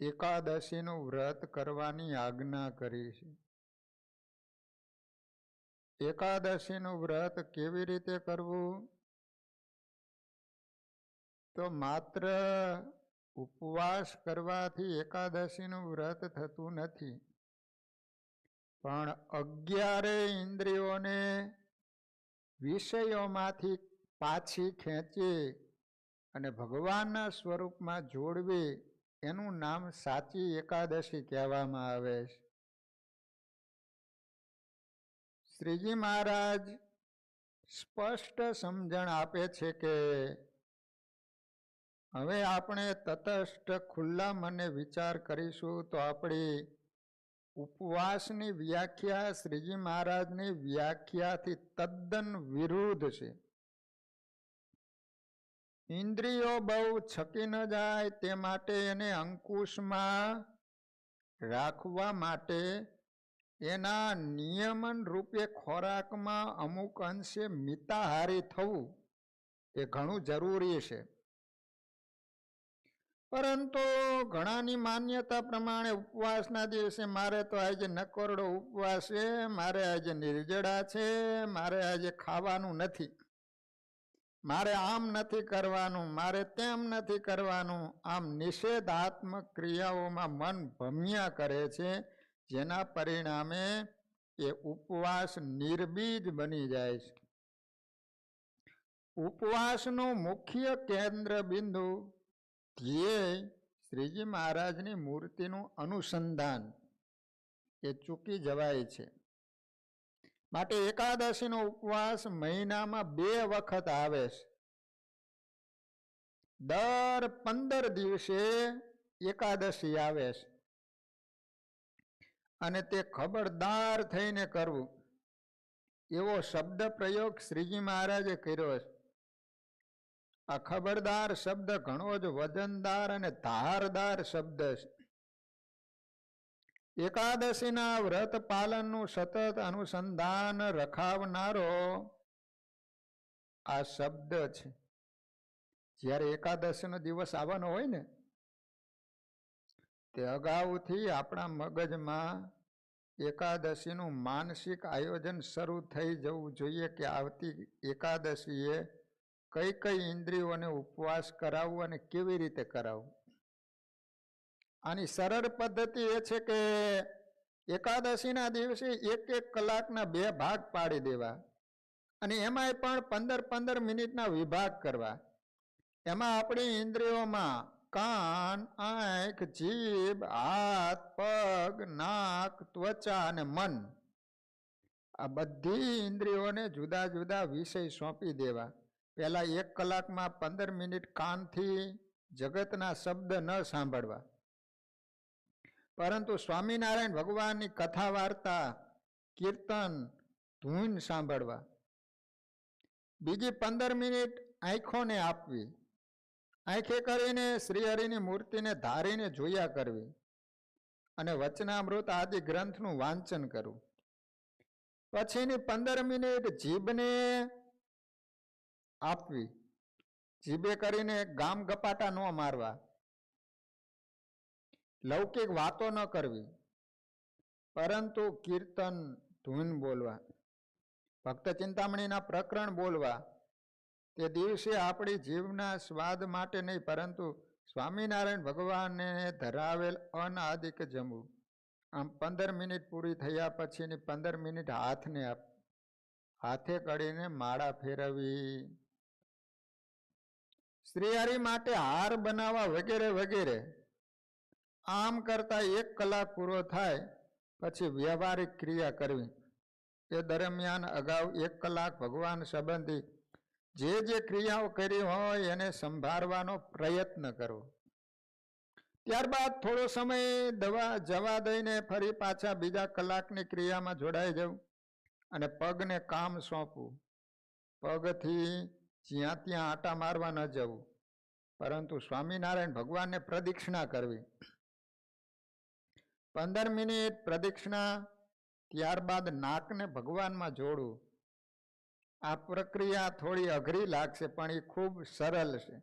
એકાદશીનું વ્રત કરવાની આજ્ઞા કરી છે. એકાદશીનું વ્રત કેવી રીતે કરવું? તો માત્ર ઉપવાસ કરવાથી એકાદશીનું વ્રત થતું નથી, પણ 11 ઇન્દ્રિયોને વિષયોમાંથી પાછી ખેંચી અને ભગવાનના સ્વરૂપમાં જોડવી, એનું નામ સાચી એકાદશી કહેવામાં આવે છે. શ્રીજી મહારાજ સ્પષ્ટ સમજણ આપે છે કે હવે આપણે તટસ્થ ખુલ્લા મને વિચાર કરીશું તો આપણી ઉપવાસની વ્યાખ્યા શ્રીજી મહારાજની વ્યાખ્યાથી તદ્દન વિરુદ્ધ છે. ઇન્દ્રિયો બહુ છકી ન જાય તે માટે એને અંકુશમાં રાખવા માટે એના નિયમન રૂપે ખોરાકમાં અમુક અંશે મિતાહારી થવું એ ઘણું જરૂરી છે. પરંતુ ઘણાની માન્યતા પ્રમાણે ઉપવાસના દિવસે મારે તો આજે નકોરડો ઉપવાસ છે, મારે આજે નિર્જળા છે, મારે આજે ખાવાનું નથી, મારે આમ નથી કરવાનું, મારે તેમ નથી કરવાનું, આમ નિષેધાત્મક ક્રિયાઓમાં મન ભમ્યા કરે છે, જેના પરિણામે એ ઉપવાસ નિર્બીજ બની જાય છે. ઉપવાસનું મુખ્ય કેન્દ્ર બિંદુ ધ્યેય શ્રીજી મહારાજની મૂર્તિનું અનુસંધાન એ ચૂકી જવાય છે. માટે એકાદશીનો ઉપવાસ મહિનામાં 2 વખત આવે છે. દર 15 દિવસે એકાદશી આવે છે અને તે ખબરદાર થઈને કરવું, એવો શબ્દ પ્રયોગ શ્રીજી મહારાજે કર્યો છે. આ ખબરદાર શબ્દ ઘણો જ વજનદાર અને ધારદાર શબ્દ છે. એકાદશીના વ્રત પાલનનું સતત અનુસંધાન રખાવનારો આ શબ્દ છે. જ્યારે એકાદશીનો દિવસ આવવાનો હોય ને તે અગાઉથી આપણા મગજમાં એકાદશીનું માનસિક આયોજન શરૂ થઈ જવું જોઈએ કે આવતી એકાદશીએ કઈ કઈ ઇન્દ્રિયોને ઉપવાસ કરાવવું અને કેવી રીતે કરાવવું. આની સરળ પદ્ધતિ એ છે કે એકાદશીના દિવસે 1-1 કલાકના 2 ભાગ પાડી દેવા અને એમાંય પણ 15-15 મિનિટના વિભાગ કરવા. એમાં આપણી ઇન્દ્રિયોમાં કાન, આંખ, જીભ, હાથ, પગ, નાક, ત્વચા અને મન, આ બધી ઇન્દ્રિયોને જુદા જુદા વિષય સોંપી દેવા. પહેલા 1 કલાકમાં 15 મિનિટ કાનથી જગતના શબ્દ ન સાંભળવા, પરંતુ સ્વામિનારાયણ ભગવાનની કથા વાર્તા, કીર્તન, ધૂન સાંભળવા. બીજી 15 મિનિટ આંખોને આપવી, આંખે કરીને શ્રીહરિની મૂર્તિને ધારીને જોયા કરવી અને વચનામૃત આદિ ગ્રંથનું વાંચન કરવું. પછીની 15 મિનિટ જીભને આપવી, જીભે કરીને ગામ ગપાટા ન મારવા, લૌકિક વાતો ન કરવી, પરંતુ કીર્તન, ધૂન બોલવા, ભક્ત ચિંતામણીના પ્રકરણ બોલવા. તે દિવસે આપણી જીવના સ્વાદ માટે નહીં, પરંતુ સ્વામિનારાયણ ભગવાનને ધરાવેલ અન્ન આદિક જમવું. આમ 15 મિનિટ પૂરી થયા પછીની 15 મિનિટ હાથને આપ, હાથે કડીને માળા ફેરવવી, શ્રીહરિ માટે હાર બનાવવા વગેરે વગેરે. આમ કરતા 1 કલાક પૂરો થાય પછી વ્યવહારિક ક્રિયા કરવી. એ દરમિયાન અગાઉ 1 કલાક ભગવાન સંબંધી જે ક્રિયાઓ કરી હોય એને સંભાળવાનો પ્રયત્ન કરવો. ત્યારબાદ થોડો સમય જવા દઈને ફરી પાછા બીજા કલાકની ક્રિયામાં જોડાઈ જવું અને પગને કામ સોંપવું. પગથી જ્યાં ત્યાં આટા મારવા ન જવું, પરંતુ સ્વામિનારાયણ ભગવાનને પ્રદક્ષિણા કરવી. 15 મિનિટ પ્રદક્ષિણા, ત્યારબાદ નાકને ભગવાનમાં જોડવું. આ પ્રક્રિયા થોડી અઘરી લાગશે પણ એ ખૂબ સરળ છે.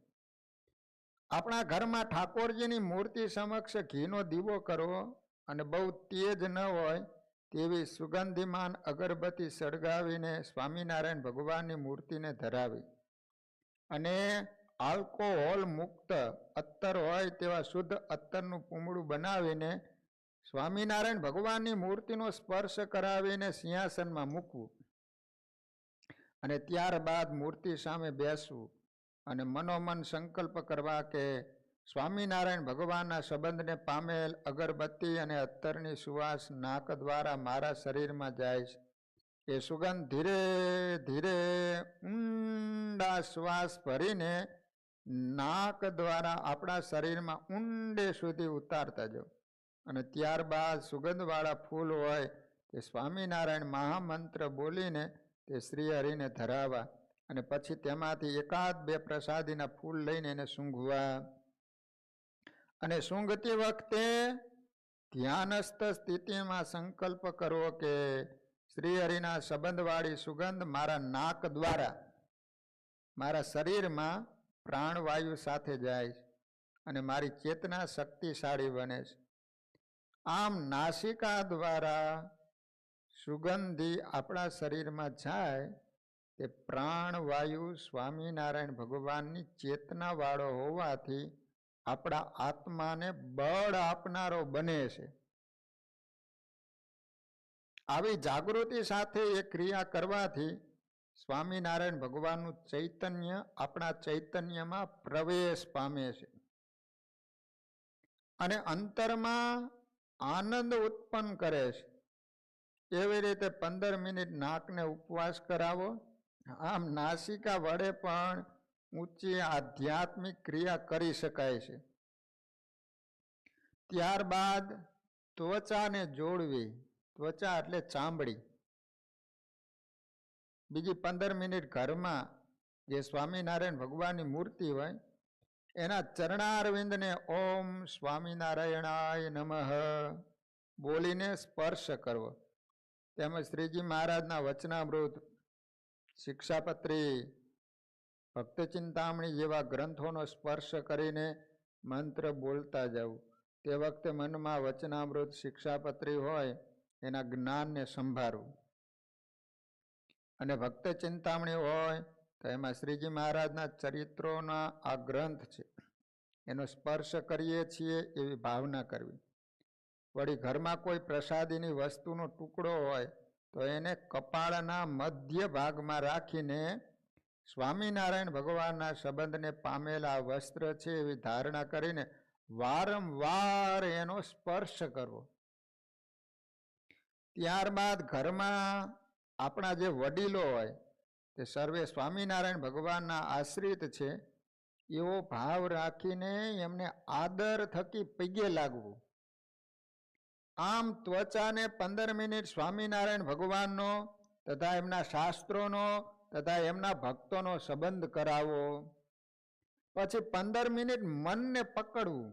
આપણા ઘરમાં ઠાકોરજીની મૂર્તિ સમક્ષ ઘીનો દીવો કરવો અને બહુ તેજ ન હોય તેવી સુગંધિમાન અગરબત્તી સળગાવીને સ્વામિનારાયણ ભગવાનની મૂર્તિને ધરાવી અને આલ્કોહોલ મુક્ત અત્તર હોય તેવા શુદ્ધ અત્તરનું પૂમડું બનાવીને સ્વામિનારાયણ ભગવાનની મૂર્તિનો સ્પર્શ કરાવીને સિંહાસનમાં મૂકવું અને ત્યારબાદ મૂર્તિ સામે બેસવું અને મનોમન સંકલ્પ કરવા કે સ્વામિનારાયણ ભગવાનના સંબંધને પામેલ અગરબત્તી અને અત્તરની સુવાસ નાક દ્વારા મારા શરીરમાં જાય છે. એ સુગંધ ધીરે ધીરે ઊંડા શ્વાસ ભરીને નાક દ્વારા આપણા શરીરમાં ઊંડે સુધી ઉતારતા જાઓ અને ત્યારબાદ સુગંધવાળા ફૂલ હોય તે સ્વામિનારાયણ મહામંત્ર બોલીને તે શ્રી હરિને ધરાવવા અને પછી તેમાંથી એકાદ બે પ્રસાદીના ફૂલ લઈને એને સૂંઘવા અને સૂંઘતી વખતે ધ્યાનસ્થ સ્થિતિમાં સંકલ્પ કરવો કે શ્રી હરિના સંબંધવાળી સુગંધ મારા નાક દ્વારા મારા શરીરમાં પ્રાણવાયુ સાથે જાય છે અને મારી ચેતના શક્તિશાળી બને છે. આમ નાસિકા દ્વારા સુગંધી આપણા શરીરમાં જાય તે પ્રાણવાયુ સ્વામિનારાયણ ભગવાનની ચેતનાવાળો હોવાથી આપણા આત્માને બળ આપનારો બને છે. આવી જાગૃતિ સાથે એ ક્રિયા કરવાથી સ્વામિનારાયણ ભગવાનનું ચૈતન્ય આપણા ચૈતન્યમાં પ્રવેશ પામે છે અને અંતરમાં આનંદ ઉત્પન્ન કરે છે. એવી રીતે 15 મિનિટ નાકને ઉપવાસ કરાવો. આમ નાસિકા વડે પણ ઊંચી આધ્યાત્મિક ક્રિયા કરી શકાય છે. ત્યારબાદ ત્વચાને જોડવી. ત્વચા એટલે ચામડી. બીજી 15 મિનિટ ઘરમાં જે સ્વામિનારાયણ ભગવાનની મૂર્તિ હોય એના ચરણારવિંદને ઓમ સ્વામિનારાયણાય નમઃ બોલીને સ્પર્શ કરવો. તેમજ શ્રીજી મહારાજના વચનામૃત, શિક્ષાપત્રી, ભક્ત ચિંતામણી જેવા ગ્રંથોનો સ્પર્શ કરીને મંત્ર બોલતા જવું. તે વખતે મનમાં વચનામૃત, શિક્ષાપત્રી હોય એના જ્ઞાનને સંભાળવું અને ભક્ત ચિંતામણી હોય તો એમાં શ્રીજી મહારાજના ચરિત્રોના આ ગ્રંથ છે એનો સ્પર્શ કરીએ છીએ એવી ભાવના કરવી. વળી ઘરમાં કોઈ પ્રસાદીની વસ્તુનો ટુકડો હોય તો એને કપાળના મધ્ય ભાગમાં રાખીને સ્વામિનારાયણ ભગવાનના સંબંધને પામેલા વસ્ત્ર છે એવી ધારણા કરીને વારંવાર એનો સ્પર્શ કરવો. ત્યારબાદ ઘરમાં આપણા જે વડીલો હોય તે સર્વે સ્વામિનારાયણ ભગવાનના આશ્રિત છે એવો ભાવ રાખીને એમને આદર થકી પગે લાગવું. આમ ત્વચાને 15 મિનિટ સ્વામિનારાયણ ભગવાનનો તથા એમના શાસ્ત્રોનો તથા એમના ભક્તોનો સંબંધ કરાવો. પછી 15 મિનિટ મનને પકડવું.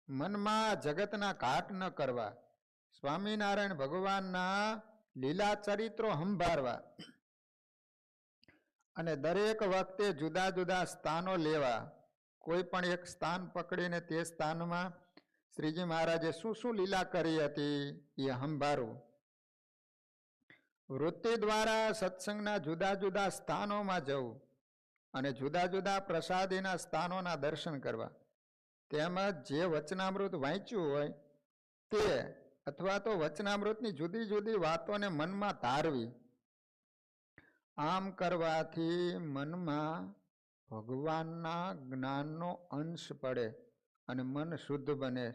મનમાં જગતના ઘાટ ન કરવા. સ્વામિનારાયણ ભગવાનના લીલા ચરિત્રો સંભાળવા અને દરેક વખતે જુદા જુદા સ્થાનો લેવા. કોઈ પણ એક સ્થાન પકડીને તે સ્થાનમાં શ્રીજી મહારાજે શું શું લીલા કરી હતી એ સંભાળવું. વૃત્તિ દ્વારા સત્સંગના જુદા જુદા સ્થાનોમાં જવું અને જુદા જુદા પ્રસાદીના સ્થાનોના દર્શન કરવા. તેમજ જે વચનામૃત વાંચ્યું હોય તે અથવા તો વચનામૃતની જુદી જુદી વાતોને મનમાં ધારવી. આમ કરવાથી મનમાં ભગવાનના જ્ઞાનનો અંશ પડે અને મન શુદ્ધ બને.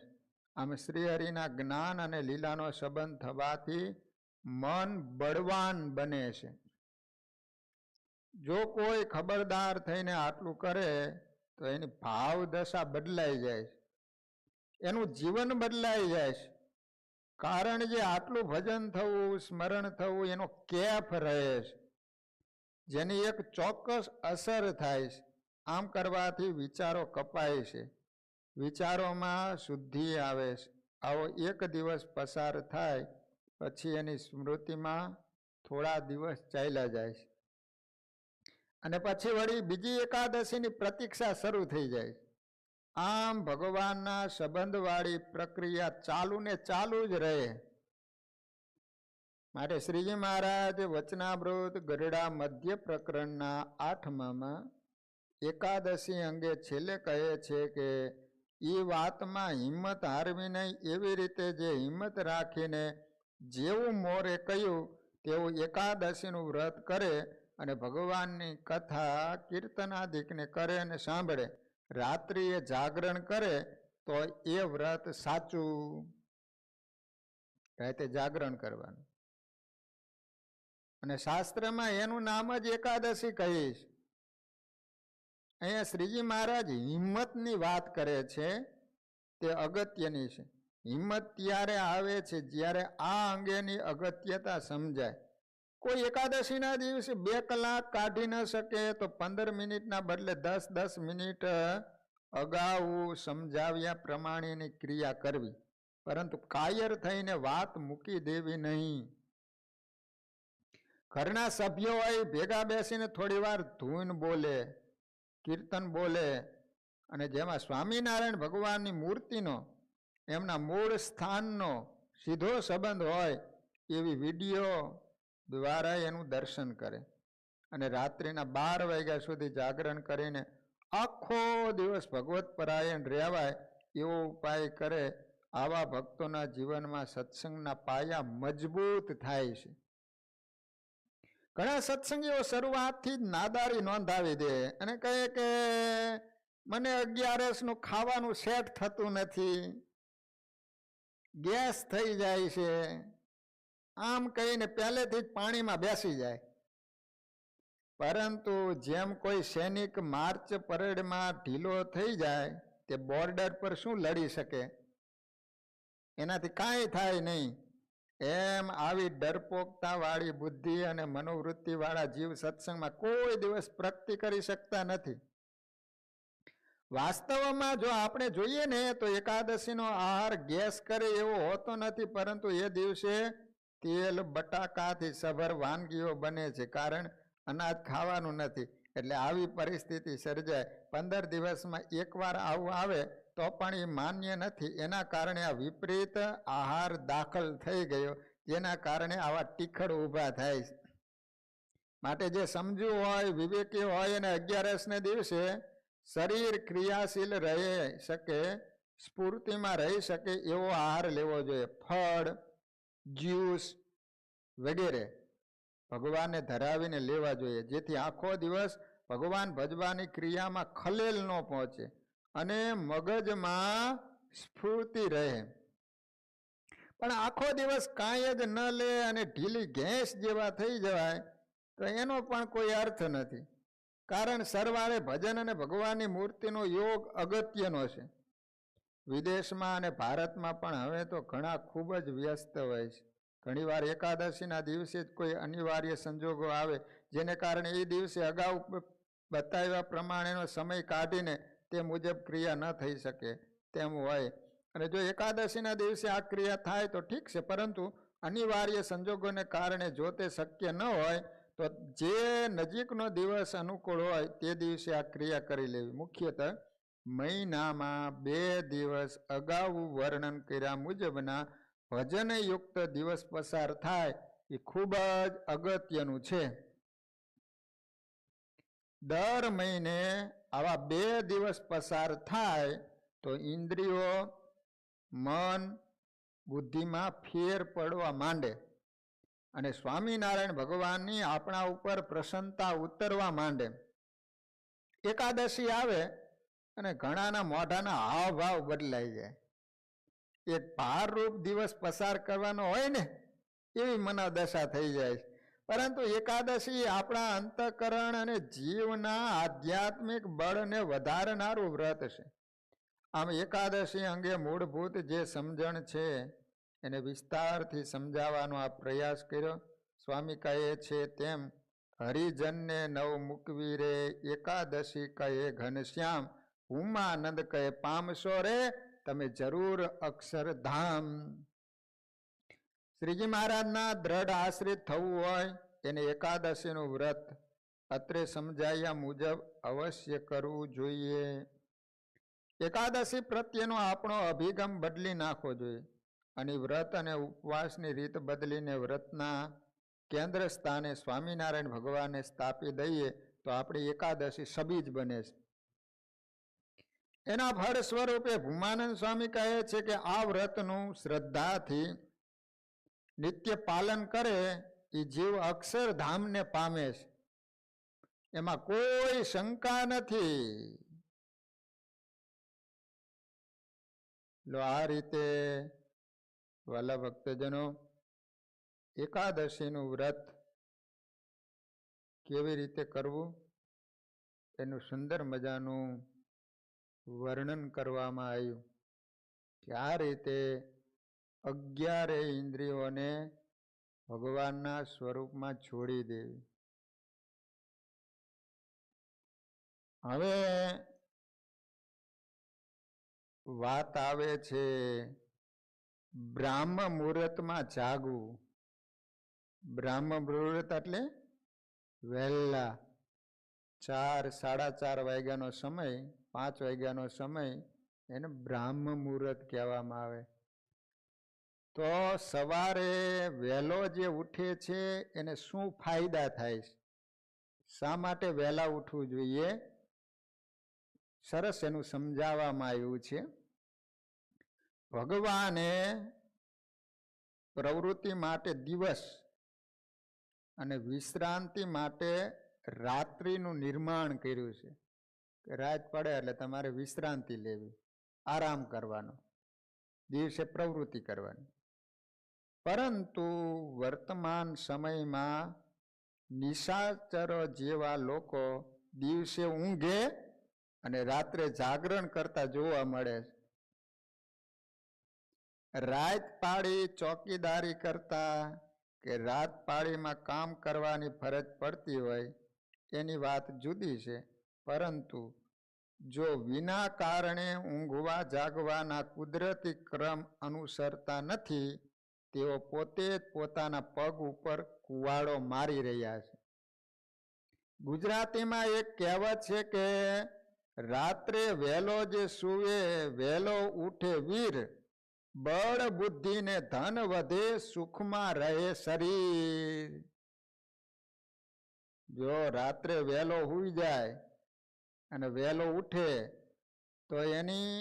આમ શ્રીહરિના જ્ઞાન અને લીલાનો સંબંધ થવાથી મન બળવાન બને છે. જો કોઈ ખબરદાર થઈને આટલું કરે તો એની ભાવ દશા બદલાઈ જાય છે, એનું જીવન બદલાઈ જાય છે. કારણ જે આટલું ભજન થવું, સ્મરણ થવું એનો કેફ રહે છે, જેની એક ચોક્કસ અસર થાય છે. આમ કરવાથી વિચારો કપાય છે, વિચારોમાં શુદ્ધિ આવે છે. આવો એક દિવસ પસાર થાય પછી એની સ્મૃતિમાં થોડા દિવસ ચાલ્યા જાય છે અને પછી વળી બીજી એકાદશીની પ્રતીક્ષા શરૂ થઈ જાય. આમ ભગવાનના સંબંધવાળી પ્રક્રિયા ચાલુ ને ચાલુ જ રહે. માટે શ્રીજી મહારાજ વચનામૃત ગરડા મધ્ય પ્રકરણના 8માં એકાદશી અંગે છેલ્લે કહે છે કે એ વાતમાં હિંમત હારવી નહીં, એવી રીતે જે હિંમત રાખીને જેવું મોરે કહ્યું તેવું એકાદશીનું વ્રત કરે અને ભગવાનની કથા કીર્તનાદિકને કરે અને સાંભળે, રાત્રિએ જાગરણ કરે તો એ વ્રત સાચું. રાતે જાગરણ કરવાનું. અને શાસ્ત્રમાં એનું નામ જ એકાદશી કહીશ. અહીંયા શ્રીજી મહારાજ હિંમતની વાત કરે છે, તે અગત્યની છે. હિંમત ત્યારે આવે છે જ્યારે આ અંગેની અગત્યતા સમજાય. કોઈ એકાદશીના દિવસે 2 કલાક કાઢી ન શકે તો 15 મિનિટના બદલે 10 મિનિટ અગાઉ સમજાવ્યા પ્રમાણેની ક્રિયા કરવી, પરંતુ કાયર થઈને વાત મૂકી દેવી નહીં. ઘરના સભ્યો હોય ભેગા બેસીને થોડી વાર ધૂન બોલે, કીર્તન બોલે, અને જેમાં સ્વામિનારાયણ ભગવાનની મૂર્તિનો એમના મૂળ સ્થાનનો સીધો સંબંધ હોય એવી વિડીયો દ્વારા એનું દર્શન કરે અને રાત્રિના 12 વાગ્યા સુધી જાગરણ કરીને આખો દિવસ ભગવત પરાયણ રહેવાય એવો ઉપાય કરે. આવા ભક્તોના જીવનમાં સત્સંગના પાયા મજબૂત થાય છે. ઘણા સત્સંગીઓ શરૂઆતથી જ નાદારી નોંધાવી દે અને કહે કે મને 11નું ખાવાનું સેટ થતું નથી, ગેસ થઈ જાય છે, આમ કહીને પહેલેથી જ પાણીમાં બેસી જાય. પરંતુ જેમ કોઈ સૈનિક માર્ચ પરેડમાં ઢીલો થઈ જાય તે બોર્ડર પર શું લડી શકે, એનાથી કાંઈ થાય નહીં, એમ આવી ડરપોકતા વાળી બુદ્ધિ અને મનોવૃત્તિ વાળા જીવ સત્સંગમાં કોઈ દિવસ પ્રગતિ કરી શકતા નથી. વાસ્તવમાં જો આપણે જોઈએ ને તો એકાદશીનો આહાર ગેસ કરે એવો હોતો નથી, પરંતુ એ દિવસે તેલ બટાકાથી સભર વાનગીઓ બને છે, કારણ અનાજ ખાવાનું નથી. એટલે આવી પરિસ્થિતિ સર્જાય. 15 દિવસમાં એકવાર આવું આવે તો પણ એ માન્ય નથી. એના કારણે આ વિપરીત આહાર દાખલ થઈ ગયો, જેના કારણે આવા ટીખળ ઊભા થાય છે. માટે જે સમજુ હોય, વિવેકી હોય અને 11ને દિવસે શરીર ક્રિયાશીલ રહી શકે, સ્ફૂર્તિમાં રહી શકે એવો આહાર લેવો જોઈએ. ફળ, જ્યુસ વગેરે ભગવાનને ધરાવીને લેવા જોઈએ, જેથી આખો દિવસ ભગવાન ભજવાની ક્રિયામાં ખલેલ ન પહોંચે અને મગજમાં સ્ફૂર્તિ રહે. પણ આખો દિવસ કાંઈ જ ન લે અને ઢીલી ગેસ જેવા થઈ જવાય તો એનો પણ કોઈ અર્થ નથી. કારણ સરવાળે ભજન અને ભગવાનની મૂર્તિનો યોગ અગત્યનો છે. વિદેશમાં અને ભારતમાં પણ હવે તો ઘણા ખૂબ જ વ્યસ્ત હોય છે. ઘણીવાર એકાદશીના દિવસે જ કોઈ અનિવાર્ય સંજોગો આવે, જેને કારણે એ દિવસે અગાઉ બતાવ્યા પ્રમાણેનો સમય કાઢીને તે મુજબ ક્રિયા ન થઈ શકે તેમ હોય. અને જો એકાદશીના દિવસે આ ક્રિયા થાય તો ઠીક છે, પરંતુ અનિવાર્ય સંજોગોને કારણે જો તે શક્ય ન હોય તો જે નજીકનો દિવસ અનુકૂળ હોય તે દિવસે આ ક્રિયા કરી લેવી. મુખ્યતઃ મહિનામાં 2 દિવસ અગાઉ વર્ણન કર્યા મુજબના ભજનયુક્ત દિવસ પસાર થાય એ ખૂબ જ અગત્યનું છે. દર મહિને આવા 2 દિવસ પસાર થાય તો ઇન્દ્રિયો, મન, બુદ્ધિમાં ફેર પડવા માંડે અને સ્વામિનારાયણ ભગવાનની આપણા ઉપર પ્રસન્નતા ઉતરવા માંડે. એકાદશી આવે અને ઘણાના મોઢાના હાવભાવ બદલાઈ જાય. એક ભારરૂપ દિવસ પસાર કરવાનો હોય ને એવી મનોદશા થઈ જાય. પરંતુ એકાદશી આપણા અંતઃકરણ અને જીવના આધ્યાત્મિક બળને વધારનારું વ્રત છે. આમ એકાદશી અંગે મૂળભૂત જે સમજણ છે એને વિસ્તારથી સમજાવવાનો આ પ્રયાસ કર્યો. સ્વામી કહે છે તેમ, હરિજનને નવ મૂકવી રે, એકાદશી કહે ઘનશ્યામ, ઉમાનંદ કહે પામશો રે, તમે જરૂર અક્ષરધામ. શ્રીજી મહારાજના દ્રઢ આશ્રિત થવું હોય એને એકાદશીનું વ્રત અત્રે સમજાયા મુજબ અવશ્ય કરવું જોઈએ. એકાદશી પ્રત્યેનો આપણો અભિગમ બદલી નાખવો જોઈએ અને વ્રત અને ઉપવાસની રીત બદલીને વ્રતના કેન્દ્ર સ્થાને સ્વામિનારાયણ ભગવાનને સ્થાપી દઈએ તો આપણી એકાદશી સબીજ બને છે. એના ફળ સ્વરૂપે ભૂમાનંદ સ્વામી કહે છે કે આ વ્રતનું શ્રદ્ધાથી નિત્ય પાલન કરે એ જીવ અક્ષરધામને પામે છે, એમાં કોઈ શંકા નથી. આ રીતે વાલા ભક્તજનો, એકાદશીનું વ્રત કેવી રીતે કરવું એનું સુંદર મજાનું વર્ણન કરવામાં આવ્યું કે આ રીતે 11 ઇન્દ્રિયોને ભગવાનના સ્વરૂપમાં છોડી દેવી. હવે વાત આવે છે બ્રાહ્મ મુહૂર્તમાં જાગવું. બ્રાહ્મ મુહૂર્ત એટલે વહેલા 4, 4:30 વાગ્યાનો સમય, 5 વાગ્યાનો સમય, એને બ્રાહ્મ મુહૂર્ત કહેવામાં આવે. તો સવારે વહેલો જે ઉઠે છે એને શું ફાયદા થાય છે, શા માટે વહેલા ઉઠવું જોઈએ, સરસ એનું સમજાવવામાં આવ્યું છે. ભગવાને પ્રવૃત્તિ માટે દિવસ અને વિશ્રાંતિ માટે રાત્રિનું નિર્માણ કર્યું છે. રાત પડે એટલે તમારે વિશ્રાંતિ લેવી, આરામ કરવાનો, દિવસે પ્રવૃત્તિ કરવાની. પરંતુ વર્તમાન સમયમાં નિશાચરો જેવા લોકો દિવસે ઊંઘે અને રાત્રે જાગરણ કરતા જોવા મળે. રાત પાડી ચોકીદારી કરતા કે રાત પાડીમાં કામ કરવાની ફરજ પડતી હોય એની વાત જુદી છે, પરંતુ જો વિના કારણે ઊંઘવા જાગવાના કુદરતી ક્રમ અનુસરતા નથી તેઓ પોતે જ પોતાના પગ ઉપર કુવાડો મારી રહ્યા છે. ગુજરાતીમાં એક કહેવત છે કે રાત્રે વહેલો જે સૂવે વહેલો ઉઠે વીર, બળ બુદ્ધિ ને ધન વધે સુખમાં રહે શરીર. જો રાત્રે વહેલો સૂઈ જાય અને વહેલો ઉઠે તો એની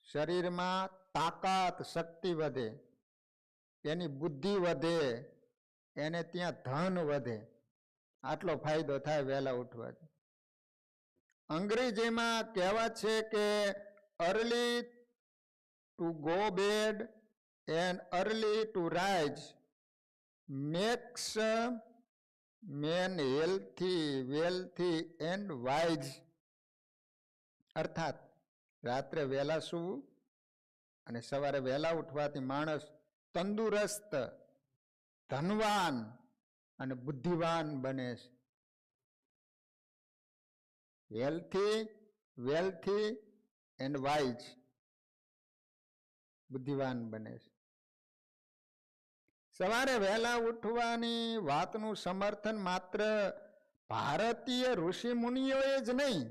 શરીરમાં તાકાત શક્તિ વધે, એની બુદ્ધિ વધે, એને ત્યાં ધન વધે. આટલો ફાયદો થાય વહેલા ઉઠવાથી. અંગ્રેજીમાં કહેવત છે કે early to go bed and early to rise makes man healthy, wealthy and wise. અર્થાત રાત્રે વહેલા સૂવું અને સવારે વહેલા ઉઠવાથી માણસ તંદુરસ્ત, ધનવાન અને બુદ્ધિવાન બને છે. હેલ્થી, વેલ્થી એન્ડ વાઇઝ, બુદ્ધિવાન બને છે. સવારે વહેલા ઉઠવાની વાતનું સમર્થન માત્ર ભારતીય ઋષિ મુનિઓએ જ નહીં,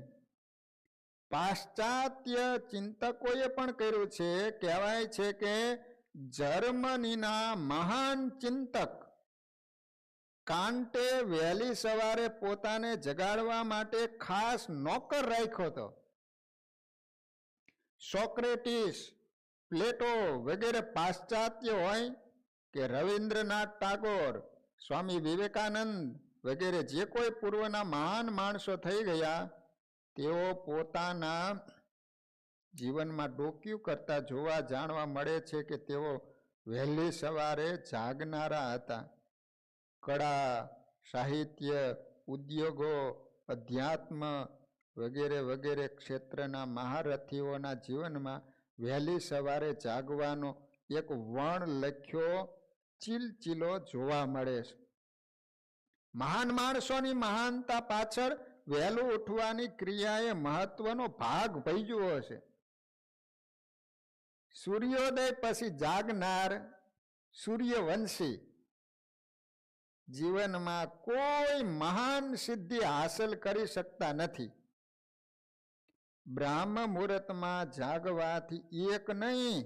પાશ્ચાત્ય ચિંતકોએ પણ કર્યું છે. કહેવાય છે કે જર્મનીના મહાન ચિંતક કાન્ટે વહેલી સવારે પોતાને જગાડવા માટે ખાસ નોકર રાખ્યો હતો. સોક્રેટિસ, પ્લેટો વગેરે પાશ્ચાત્ય હોય કે રવિન્દ્રનાથ ટાગોર, સ્વામી વિવેકાનંદ વગેરે જે કોઈ પૂર્વના મહાન માણસો થઈ ગયા, તેઓ પોતાના જીવનમાં ડોક્યું કરતા જોવા જાણવા મળે છે કે તેઓ વહેલી સવારે જાગનારા હતા. કળા, સાહિત્ય, ઉદ્યોગો, અધ્યાત્મ વગેરે વગેરે ક્ષેત્રના મહારથીઓના જીવનમાં વહેલી સવારે જાગવાનો એક વણ લખ્યો ચીલચીલો જોવા મળે છે. મહાન માણસોની મહાનતા પાછળ વહેલું ઉઠવાની ક્રિયાએ મહત્વનો ભાગ ભજવ્યો હશે. સૂર્યોદય પછી જાગનાર સૂર્યવંશી જીવનમાં કોઈ મહાન સિદ્ધિ હાંસલ કરી શકતા નથી. બ્રાહ્મ મુહૂર્તમાં જાગવાથી એક નહીં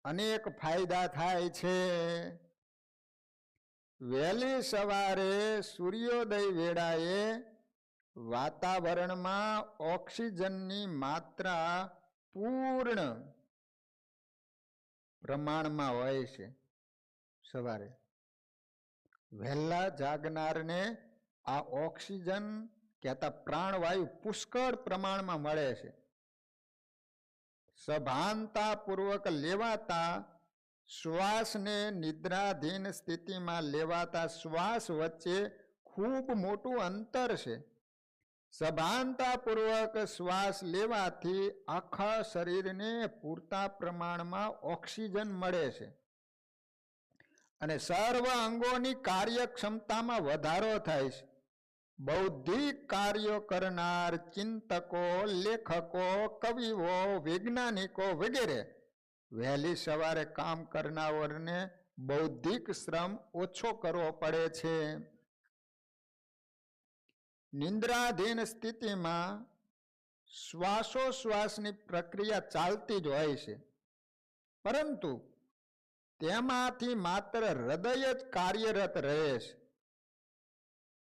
અનેક ફાયદા થાય છે. વહેલી સવારે સૂર્યોદય વેળાએ વાતાવરણમાં ઓક્સિજનની માત્રા પૂર્ણ પ્રમાણમાં હોય છે. સવારે વહેલા જાગનારને આ ઓક્સિજન કહેતા પ્રાણવાયુ પુષ્કળ પ્રમાણમાં મળે છે. સભાનતા પૂર્વક લેવાતા શ્વાસને નિદ્રાધીન સ્થિતિમાં લેવાતા શ્વાસ વચ્ચે ખૂબ મોટું અંતર છે. સભાનતા પૂર્વક શ્વાસ લેવાથી આખા શરીરને પૂરતા પ્રમાણમાં ઓક્સિજન મળે છે અને સર્વ અંગોની કાર્યક્ષમતામાં વધારો થાય છે. બૌદ્ધિક કાર્યો કરનાર ચિંતકો, લેખકો, કવિઓ, વૈજ્ઞાનિકો વગેરે વહેલી સવારે કામ કરનારને બૌદ્ધિક શ્રમ ઓછો કરવો પડે છે. નિંદ્રાધીન સ્થિતિમાં શ્વાસોશ્વાસની પ્રક્રિયા ચાલતી જ હોય છે, પરંતુ તેમાંથી માત્ર હૃદય જ કાર્યરત રહે છે.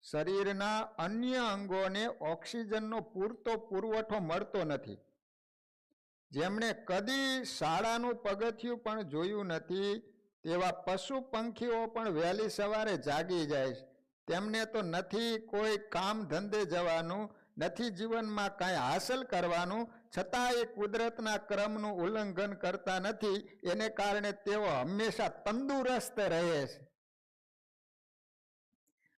શરીરના અન્ય અંગોને ઓક્સિજનનો પૂરતો પુરવઠો મળતો નથી. જેમણે કદી શાળાનું પગથિયું પણ જોયું નથી તેવા પશુ પંખીઓ પણ વહેલી સવારે જાગી જાય છે. તેમને તો નથી કોઈ કામ ધંધે જવાનું, નથી જીવનમાં કાંઈ હાંસલ કરવાનું, છતાં એ કુદરતના ક્રમનું ઉલ્લંઘન કરતા નથી. એને કારણે તેઓ હંમેશા તંદુરસ્ત રહે છે.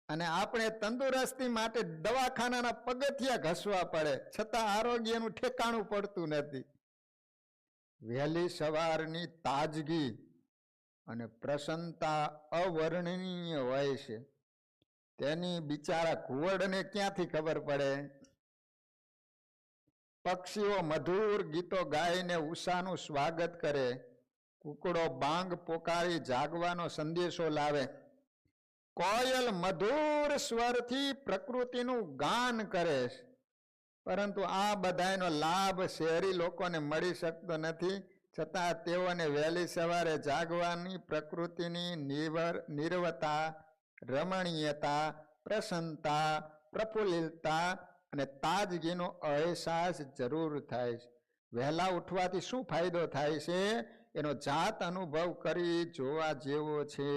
અને આપણે તંદુરસ્તી માટે દવાખાનાના પગથિયા ઘસવા પડે, છતાં આરોગ્યનું ઠેકાણું પડતું નથી. વહેલી સવારની તાજગી અને પ્રસન્નતા અવર્ણનીય હોય છે. તેની બિચારા ઘુવડને ક્યાંથી ખબર પડે? પક્ષીઓ મધુર ગીતો ગાઈને ઉષાનું સ્વાગત કરે. કુકડો બાંગ પોકારી જાગવાનો સંદેશો લાવે. કોયલ મધુર સ્વરથી પ્રકૃતિનું ગાન કરે છે. પરંતુ આ બધાનો લાભ શહેરી લોકોને મળી શકતો નથી. છતાં તેઓને વહેલી સવારે જાગવાની પ્રકૃતિની નિર્વતા, રમણીયતા, પ્રસન્નતા, પ્રફુલ્લિતતા અને તાજગીનો અહેસાસ જરૂર થાય છે. વહેલા ઉઠવાથી શું ફાયદો થાય છે એનો જાત અનુભવ કરી જોવા જેવો છે.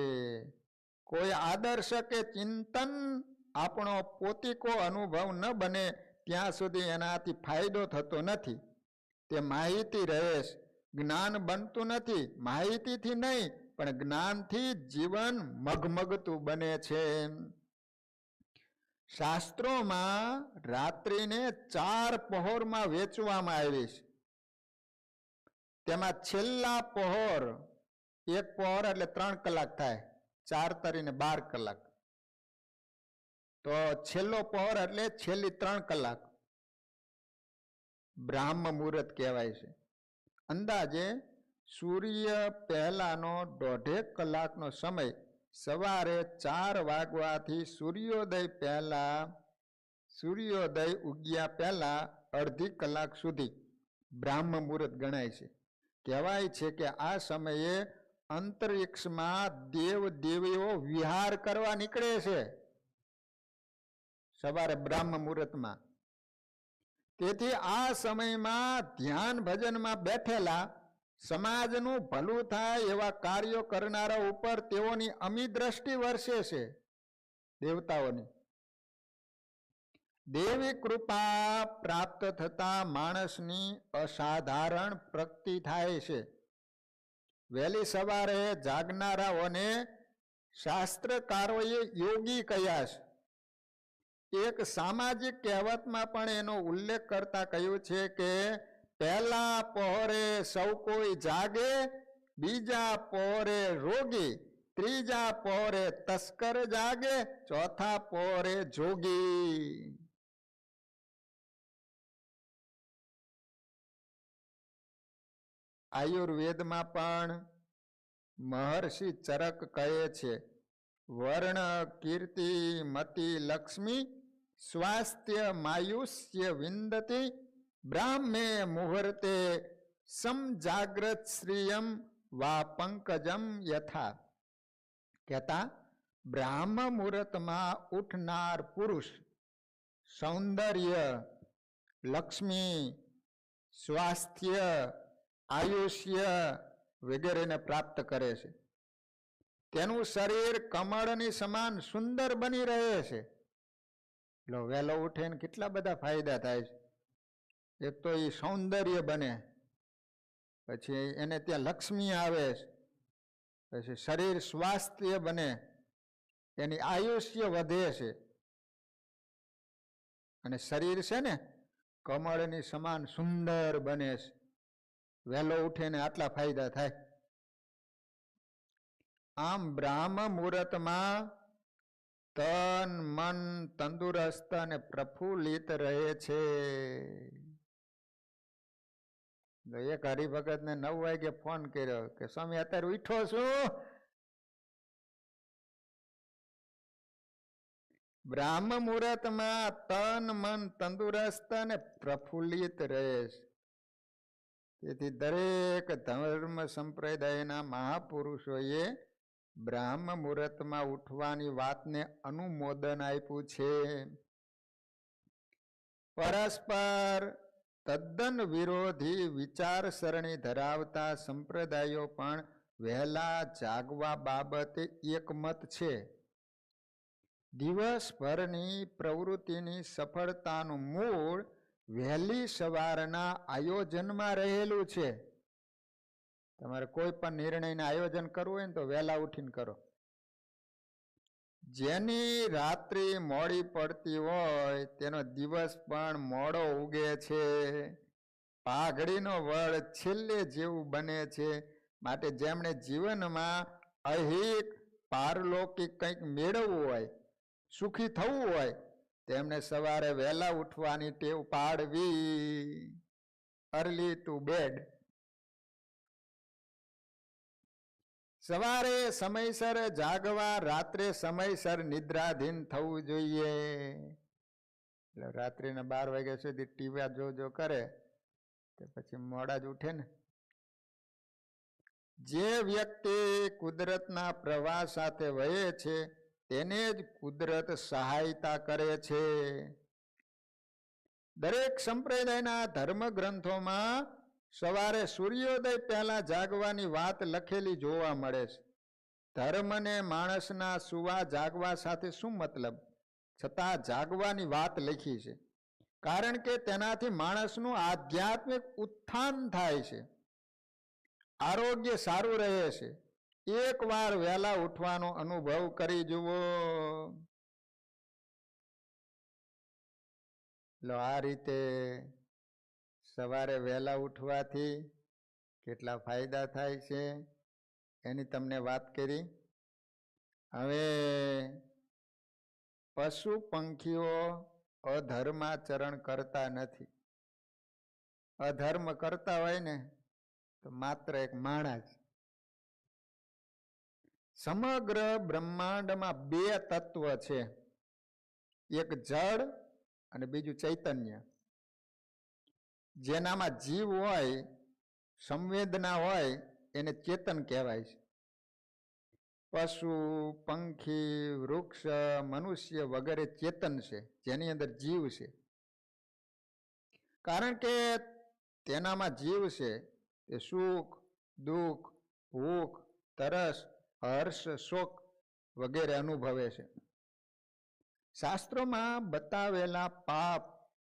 કોઈ આદર્શ કે ચિંતન આપણો પોતિકો અનુભવ ન બને ત્યાં સુધી એનાથી ફાયદો થતો નથી. તે માહિતી રહે છે, જ્ઞાન બનતું નથી. માહિતીથી નહીં પણ જ્ઞાનથી જીવન મગમગતું બને છે. શાસ્ત્રોમાં રાત્રિને 4 પહોરમાં વહેંચવામાં આવી છે. તેમાં છેલ્લા પહોર, એક પહોર એટલે 3 કલાક થાય, 4 તરીને 12 કલાક. તો છેલ્લો પહોર એટલે છેલ્લી 3 કલાક બ્રાહ્મ મુહૂર્ત કહેવાય છે. અંદાજે સૂર્ય પહેલાનો 1.5 કલાકનો સમય સવારે 4 વાગવાથી સૂર્યોદય ઉગ્યા પહેલા અડધી કલાક સુધી બ્રાહ્મ મુહૂર્ત ગણાય છે. કહેવાય છે કે આ સમયે અંતરિક્ષમાં દેવ દેવીઓ વિહાર કરવા નીકળે છે સવારે બ્રાહ્મ મુહૂર્તમાં. તેથી આ સમયમાં ધ્યાન ભજનમાં બેઠેલા સમાજનું ભલું થાય એવા કાર્યો કરનારા ઉપર તેઓની અમી દ્રષ્ટિ વરસે છે દેવતાઓની. દેવી કૃપા પ્રાપ્ત થતા માણસની અસાધારણ પ્રગતિ થાય છે. વહેલી સવારે જાગનારાઓને શાસ્ત્રકારોએ યોગી કહ્યા છે. એક સામાજિક કહેવતમાં પણ એનો ઉલ્લેખ કરતા કહ્યું છે કે પહેલા પહોરે સૌ કોઈ જાગે, બીજા પહોરે રોગી, ત્રીજા પહોરે તસ્કર જાગે, ચોથા પહોરે જોગી. આયુર્વેદમાં પણ મહર્ષિ ચરક કહે છે વર્ણ કીર્તિ મતિ લક્ષ્મી સ્વાસ્થ્ય માયુષ્ય વિંદતિ બ્રાહ્મે મુહૂર્તે સમજાગ્રત શ્રિયમ વા પંકજમ યથા. કહેતા બ્રાહ્મ મુહૂર્તમાં ઉઠનાર પુરુષ સૌંદર્ય, લક્ષ્મી, સ્વાસ્થ્ય, આયુષ્ય વગેરેને પ્રાપ્ત કરે છે. તેનું શરીર કમળની સમાન સુંદર બની રહે છે. વહેલો ઉઠીને કેટલા બધા ફાયદા થાય છે. એક તો એ સૌંદર્ય બને, પછી એને ત્યાં લક્ષ્મી આવે છે, પછી શરીર સ્વાસ્થ્ય બને, એની આયુષ્ય વધે છે, અને શરીર છે ને કમળની સમાન સુંદર બને છે. વહેલો ઉઠીને આટલા ફાયદા થાય. આમ બ્રાહ્મ મુહૂર્તમાં તન મન તંદુરસ્ત અને પ્રફુલ્લિત રહે છે. એક હરિભગત ને 9 વાગે ફોન કર્યો કે સ્વામી અત્યારે ઉઠો છું. બ્રાહ્મ મુહૂર્તમાં તન મન તંદુરસ્ત અને પ્રફુલ્લિત રહે છે. તેથી દરેક ધર્મ સંપ્રદાયના મહાપુરુષોએ બ્રાહ્મ મુહૂર્તમાં ઉઠવાની વાતને અનુમોદન આપ્યું છે. પરસ્પર તદ્દન વિરોધી વિચારસરણી ધરાવતા સંપ્રદાયો પણ વહેલા જાગવા બાબતે એકમત છે. દિવસભરની પ્રવૃત્તિની સફળતાનું મૂળ વહેલી સવારના આયોજનમાં રહેલું છે. તમારે કોઈ પણ નિર્ણયનું આયોજન કરવું હોય ને તો વહેલા ઉઠીને કરો. જેની રાત્રિ મોડી પડતી હોય તેનો દિવસ પણ મોડો ઉગે છે. પાઘડીનો વળ છેલ્લે જેવું બને છે. માટે જેમણે જીવનમાં અહિક પારલૌકિક કંઈક મેળવવું હોય, સુખી થવું હોય, તેમણે સવારે વહેલા ઉઠવાની ટેવ પાડવી. Early to bed. સવારે સમયસર જાગવા, રાત્રે સમયસર નિદ્રાધીન થવું જોઈએ. એટલે રાત્રિના 12 વાગ્યા સુધી ટીવી જો કરે તો પછી મોડા જ ઉઠે ને. જે વ્યક્તિ કુદરતના પ્રવાહ સાથે વહે છે તેને જ કુદરત સહાયતા કરે છે. દરેક સંપ્રદાયના ધર્મ ગ્રંથોમાં સવારે સૂર્યોદય પહેલા જાગવાની વાત લખેલી જોવા મળે છે. ધર્મને માણસના સુવા જાગવા સાથે શું મતલબ? છતાં જાગવાની વાત લખી છે. કારણ કે તેનાથી માણસનું આધ્યાત્મિક ઉત્થાન થાય છે, આરોગ્ય સારું રહે છે. એકવાર વહેલા ઉઠવાનો અનુભવ કરી જુઓ. આ રીતે સવારે વહેલા ઉઠવાથી કેટલા ફાયદા થાય છે એની તમને વાત કરી. હવે પશુ પંખીઓ અધર્માચરણ કરતા નથી. અધર્મ કરતા હોય ને તો માત્ર એક માણસ. સમગ્ર બ્રહ્માંડમાં 2 તત્વ છે, એક જળ અને બીજું ચૈતન્ય. જેનામાં જીવ હોય, સંવેદના હોય, એને ચેતન કહેવાય છે. પશુ, પંખી, વૃક્ષ, મનુષ્ય વગેરે ચેતન છે, જેની અંદર જીવ છે. કારણ કે તેનામાં જીવ છે, તે સુખ, દુઃખ, ભૂખ, તરસ, હર્ષ, શોક વગેરે અનુભવે છે. શાસ્ત્રોમાં બતાવેલા પાપ,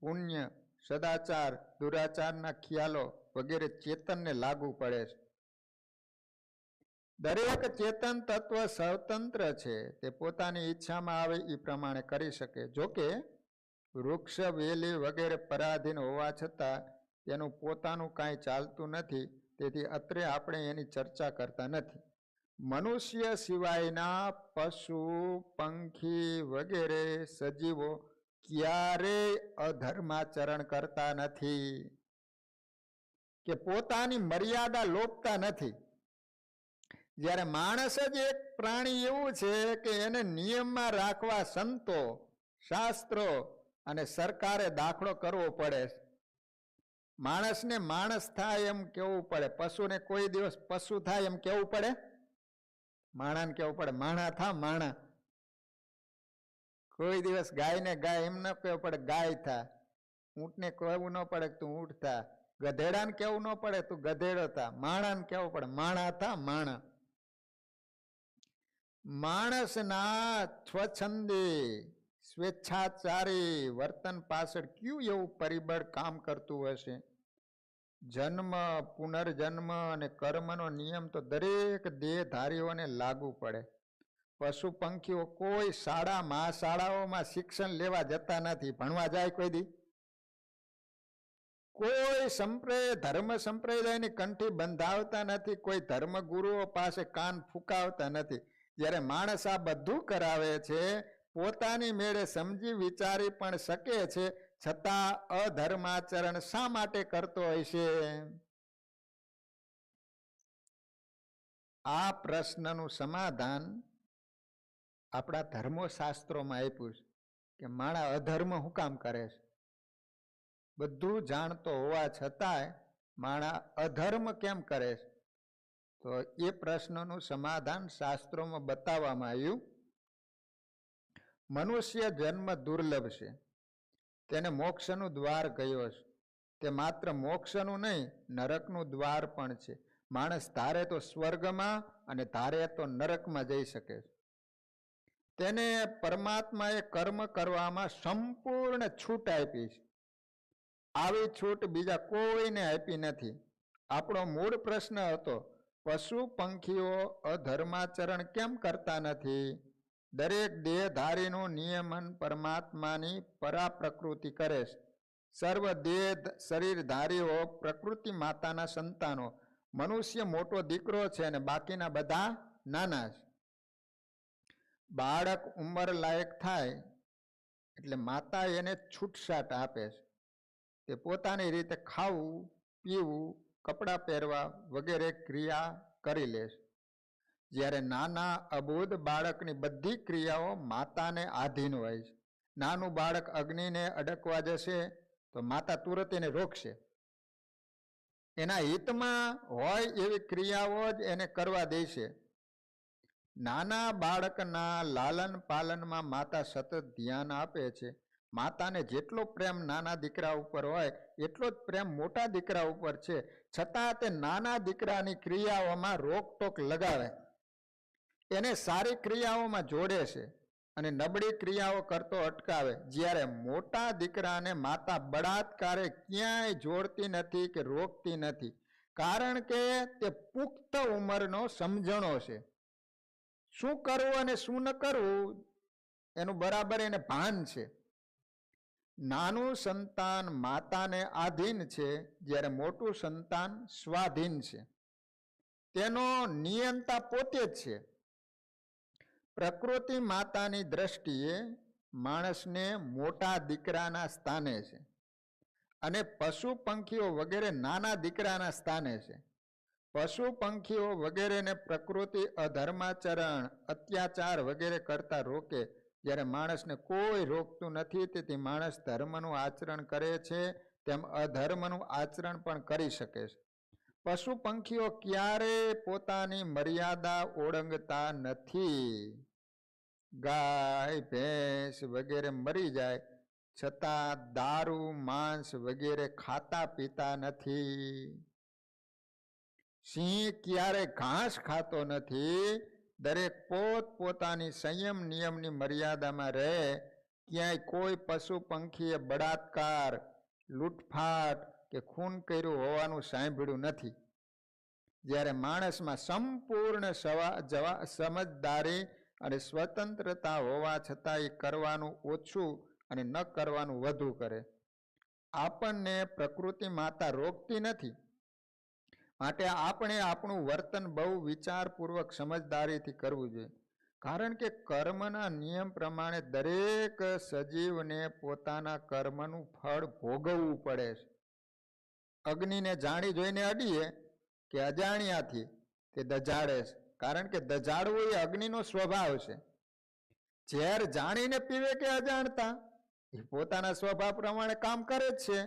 પુણ્ય, સદાચાર, દુરાચારના ખ્યાલો વગેરે ચેતનને લાગુ પડે છે. દરેક ચેતન તત્વ સ્વતંત્ર છે, તે પોતાની ઈચ્છામાં આવે એ પ્રમાણે કરી શકે. જોકે વૃક્ષ, વેલી વગેરે પરાધીન હોવા છતાં તેનું પોતાનું કાંઈ ચાલતું નથી, તેથી અત્રે આપણે એની ચર્ચા કરતા નથી. મનુષ્ય સિવાયના પશુ, પંખી વગેરે સજીવો ક્યારેય અધર્માચરણ કરતા નથી કે પોતાની મર્યાદા લોપતા નથી. જ્યારે માણસ જ એક પ્રાણી એવું છે કે એને નિયમમાં રાખવા સંતો, શાસ્ત્રો અને સરકારે દાખલો કરવો પડે. માણસને માણસ થાય એમ કેવું પડે, પશુને કોઈ દિવસ પશુ થાય એમ કેવું પડે, માણાને કેવું પડે માણા થા માણા. કોઈ દિવસ ગાયને ગાય એમ ન કહેવું પડે ગાય થા. ઊંટને કહેવું ન પડે તું ઊંટ થા. ગધેડાને કેવું ન પડે તું ગધેડો થા. માણાને કેવું પડે માણા થા માણા. માણસના સ્વચ્છંદી સ્વેચ્છાચારી વર્તન પાછળ કયું એવું પરિબળ કામ કરતું હશે? જન્મ, પુનર્જન્મ અને કર્મનો નિયમ તો દરેક દેહધારીઓને લાગુ પડે. પશુ પંખીઓ કોઈ શાળાઓમાં શિક્ષણ લેવા જતા નથી. ભણવા જાય કોઈ દી? કોઈ ધર્મ સંપ્રદાયની કંઠી બંધાવતા નથી. કોઈ ધર્મગુરુઓ પાસે કાન ફૂંકાવતા નથી. જ્યારે માણસ આ બધું કરાવે છે, પોતાની મેળે સમજી વિચારી પણ શકે છે, છતાં અધર્માચરણ શા માટે કરતો હશે? આ પ્રશ્નનું સમાધાન આપણા ધર્મશાસ્ત્રોમાં આપ્યું છે કે માણસ અધર્મ શું કામ કરે છે. બધું જાણતો હોવા છતાંય માણસ અધર્મ કેમ કરે છે? તો એ પ્રશ્નનું સમાધાન શાસ્ત્રોમાં બતાવવામાં આવ્યું. મનુષ્ય જન્મ દુર્લભ છે, તેને મોક્ષનું દ્વાર ગયો છે. તે માત્ર મોક્ષનું નહીં, નરકનું દ્વાર પણ છે. માણસ ધારે તો સ્વર્ગમાં અને ધારે તો નરકમાં જઈ શકે છે. તેને પરમાત્માએ કર્મ કરવામાં સંપૂર્ણ છૂટ આપી છે. આવી છૂટ બીજા કોઈને આપી નથી. આપણો મૂળ પ્રશ્ન હતો, પશુ પંખીઓ અધર્માચરણ કેમ કરતા નથી? દરેક દેહધારીનું નિયમન પરમાત્માની પરાપ્રકૃતિ કરે છે. સર્વ દેહ શરીરધારીઓ પ્રકૃતિ માતાના સંતાનો. મનુષ્ય મોટો દીકરો છે અને બાકીના બધા નાના છે. બાળક ઉંમર લાયક થાય એટલે માતા એને છૂટછાટ આપે છે. તે પોતાની રીતે ખાવું, પીવું, કપડાં પહેરવા વગેરે ક્રિયા કરી લે છે. જ્યારે નાના અબોધ બાળકની બધી ક્રિયાઓ માતાને આધીન હોય છે. નાનું બાળક અગ્નિને અડકવા જશે તો માતા તુરત એને રોકશે. એના હિતમાં હોય એવી ક્રિયાઓ જ એને કરવા દેશે. નાના બાળકના લાલન પાલનમાં માતા સતત ધ્યાન આપે છે. માતાને જેટલો પ્રેમ નાના દીકરા ઉપર હોય એટલો જ પ્રેમ મોટા દીકરા ઉપર છે. છતાં તે નાના દીકરાની ક્રિયાઓમાં રોકટોક લગાવે, એને સારી ક્રિયાઓમાં જોડે છે અને નબળી ક્રિયાઓ કરતો અટકાવે. જ્યારે મોટા દીકરાને માતા બળાત્કારે ક્યાંય જોડતી નથી કે રોકતી નથી, કારણ કે તે પુખ્ત ઉંમરનો સમજણો છે. શું કરવું અને શું ન કરવું એનું બરાબર એને ભાન છે. નાનું સંતાન માતાને આધીન છે, જ્યારે મોટું સંતાન સ્વાધીન છે. તેનો નિયંતા પોતે જ છે. પ્રકૃતિ માતાની દ્રષ્ટિએ માણસને મોટા દીકરાના સ્થાને છે અને પશુ પંખીઓ વગેરે નાના દીકરાના સ્થાને છે. પશુ પંખીઓ વગેરેને પ્રકૃતિ અધર્માચરણ, અત્યાચાર વગેરે કરતા રોકે, જ્યારે માણસને કોઈ રોકતું નથી. તેથી માણસ ધર્મનું આચરણ કરે છે તેમ અધર્મનું આચરણ પણ કરી શકે છે. પશુ પંખીઓ ક્યારેય પોતાની મર્યાદા ઓળંગતા નથી. ગાય, ભેંસ વગેરે મરી જાય છતાં દારૂ, માંસ વગેરે ખાતા પીતા નથી. સિંહ ક્યારે ઘાસ ખાતો નથી. દરેક પોતપોતાની સંયમ નિયમની મર્યાદામાં રહે. ક્યાંય કોઈ પશુ પંખીએ બળાત્કાર, લૂંટફાટ કે ખૂન કર્યું હોવાનું સાંભળ્યું નથી. જ્યારે માણસમાં સંપૂર્ણ સમજદારી અને સ્વતંત્રતા હોવા છતાં એ કરવાનું ઓછું અને ન કરવાનું વધુ કરે. આપણને પ્રકૃતિ માતા રોકતી નથી, માટે આપણે આપણું વર્તન બહુ વિચારપૂર્વક સમજદારીથી કરવું જોઈએ. કારણ કે કર્મના નિયમ પ્રમાણે દરેક સજીવને પોતાના કર્મનું ફળ ભોગવવું પડે છે. અગ્નિને જાણી જોઈને અડીએ કે અજાણ્યાથી તે દજાડે છે. કારણ કે દજાડવું એ અગ્નિનો સ્વભાવ છે. ઝેર જાણીને પીવે કે અજાણતા એ પોતાના સ્વભાવ પ્રમાણે કામ કરે જ છે.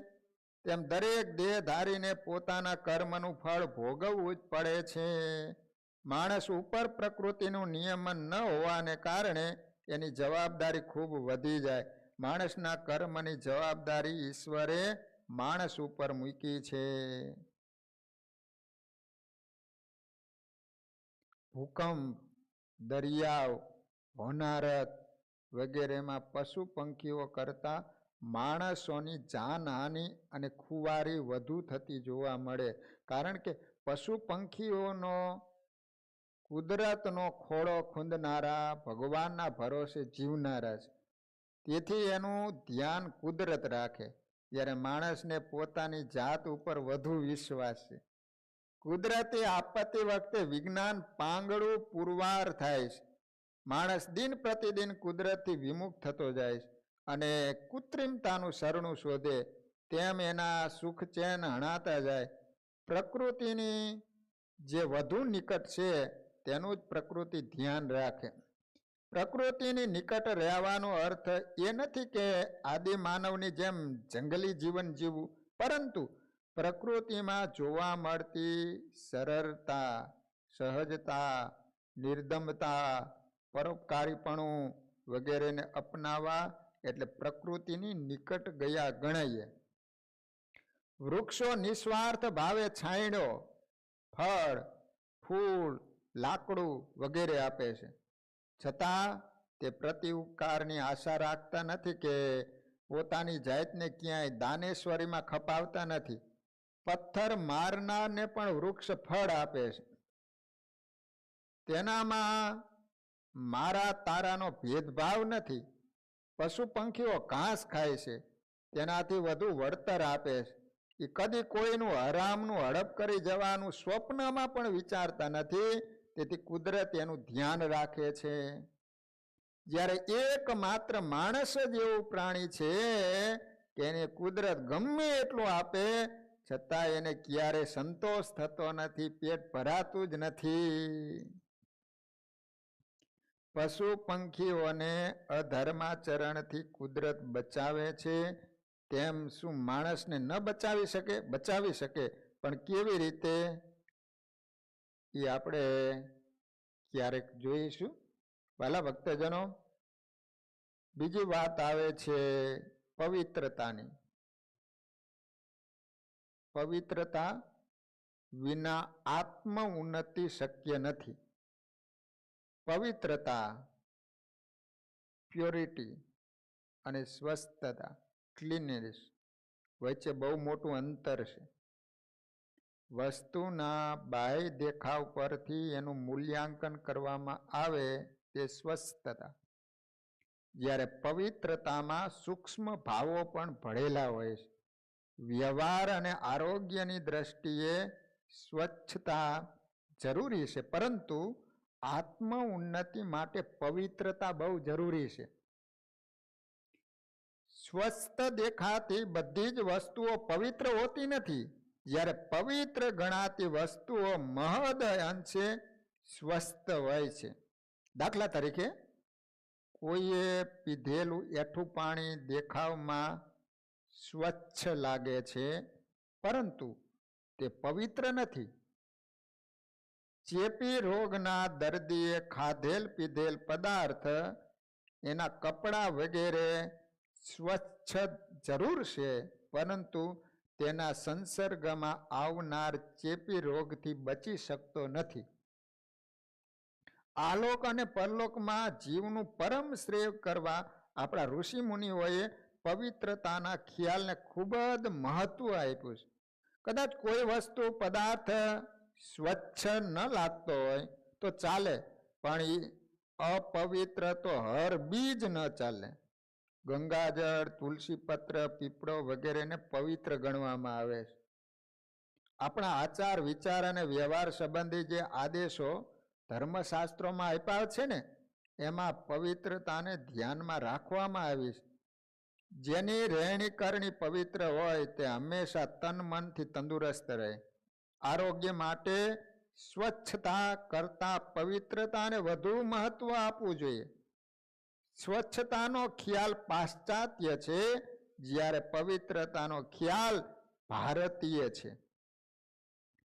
તેમ દરેક દેહધારીને પોતાના કર્મનું ફળ ભોગવવું જ પડે છે. માણસ ઉપર પ્રકૃતિનું નિયમન ન હોવાને કારણે એની જવાબદારી ખૂબ વધી જાય. માણસના કર્મની જવાબદારી ઈશ્વરે માણસ ઉપર મૂકી છે. ભૂકંપ, દરિયાઓ, હોનારત વગેરેમાં પશુ પંખીઓ કરતા માણસોની જાનહાનિ અને ખુવારી વધુ થતી જોવા મળે. કારણ કે પશુ પંખીઓનો કુદરતનો ખોળો ખૂંદનારા, ભગવાનના ભરોસે જીવનારા છે. તેથી એનું ધ્યાન કુદરત રાખે. જ્યારે માણસને પોતાની જાત ઉપર વધુ વિશ્વાસ છે. કુદરતી આપત્તિ વખતે વિજ્ઞાન પાંગળું પુરવાર થાય છે. માણસ દિન પ્રતિદિન કુદરતથી વિમુખ થતો જાય છે અને કૃત્રિમતાનું શરણું શોધે. તેમ એના સુખ ચેન હણાતા જાય. પ્રકૃતિની જે વધુ નિકટ છે તેનું જ પ્રકૃતિ ધ્યાન રાખે. પ્રકૃતિની નિકટ રહેવાનો અર્થ એ નથી કે આદિ માનવની જેમ જંગલી જીવન જીવવું, પરંતુ પ્રકૃતિમાં જોવા મળતી સરળતા, સહજતા, નિર્દમતા, પરોપકારીપણું વગેરેને અપનાવવા એટલે પ્રકૃતિની નિકટ ગયા ગણાય. વૃક્ષો નિસ્વાર્થ ભાવે છાંયડો, ફળ, ફૂલ, લાકડું વગેરે આપે છે. છતાં તે પ્રતિ ઉપકારની આશા રાખતા નથી કે પોતાની જાતને ક્યાંય દાનેશ્વરીમાં ખપાવતા નથી. પથ્થર મારનારને પણ વૃક્ષ ફળ આપે છે. તેનામાં મારા તારાનો ભેદભાવ નથી. પશુ પંખીઓ ઘાસ ખાય છે, તેનાથી વધુ વળતર આપે છે. એ કદી કોઈનું હરામનું હડપ કરી જવાનું સ્વપ્નમાં પણ વિચારતા નથી. તેથી કુદરત એનું ધ્યાન રાખે છે. જ્યારે એકમાત્ર માણસ જ એવું પ્રાણી છે કે એને કુદરત ગમે એટલું આપે છતાં એને ક્યારે સંતોષ થતો નથી, પેટ ભરાતું જ નથી. પશુ પંખીઓને અધર્માચરણથી કુદરત બચાવે છે. તેમ શું માણસને ન બચાવી શકે? બચાવી શકે, પણ કેવી રીતે એ આપણે ક્યારેક જોઈશું. વાલા ભક્તજનો, બીજી વાત આવે છે પવિત્રતાની. પવિત્રતા વિના આત્મ ઉન્નતિ શક્ય નથી. પવિત્રતા, પ્યોરિટી અને સ્વસ્થતા, ક્લીનનેસ વચ્ચે બહુ મોટું અંતર છે. વસ્તુના બાહ્ય દેખાવ પરથી એનું મૂલ્યાંકન કરવામાં આવે તે સ્વસ્થતા. જ્યારે પવિત્રતામાં સૂક્ષ્મ ભાવો પણ ભળેલા હોય છે. વ્યવહાર અને આરોગ્યની દ્રષ્ટિએ સ્વચ્છતા જરૂરી છે, પરંતુ આત્મ ઉન્નતિ માટે પવિત્રતા બહુ જરૂરી છે. સ્વસ્થ દેખાતી બધી જ વસ્તુઓ પવિત્ર હોતી નથી. જ્યારે પવિત્ર ગણાતી વસ્તુઓ મહદ અંશે સ્વસ્થ હોય છે. દાખલા તરીકે કોઈએ પીધેલું એઠું પાણી દેખાવમાં સ્વચ્છ લાગે છે, પરંતુ તે પવિત્ર નથી. ચેપી રોગના દર્દીએ ખાધેલ પીધેલ પદાર્થ, એના કપડાં વગેરે સ્વચ્છ જરૂર છે, પરંતુ તેના સંસર્ગમાં આવનાર ચેપી રોગથી બચી શકતો નથી. આલોક અને પરલોકમાં જીવનું પરમ શ્રેય કરવા આપણા ઋષિ મુનિઓએ પવિત્રતાના ખ્યાલને ખૂબ જ મહત્વ આપ્યું છે. કદાચ કોઈ વસ્તુ પદાર્થ સ્વચ્છ ન લાગતો હોય તો ચાલે, પણ એ અપવિત્ર તો હર બીજ ન ચાલે. ગંગાજળ, તુલસી પત્ર, પીપળો વગેરેને પવિત્ર ગણવામાં આવે છે. આપણા આચાર વિચાર અને વ્યવહાર સંબંધી જે આદેશો ધર્મશાસ્ત્રોમાં આપ્યા છે ને, એમાં પવિત્રતાને ધ્યાનમાં રાખવામાં આવી છે. જેની રહેણી કરણી પવિત્ર હોય તે હંમેશા તન મનથી તંદુરસ્ત રહે. આરોગ્ય માટે સ્વચ્છતા કરતા પવિત્રતાને વધુ મહત્વ આપવું જોઈએ. સ્વચ્છતાનો ખ્યાલ પાશ્ચાત્ય છે, જ્યારે પવિત્રતાનો ખ્યાલ ભારતીય છે.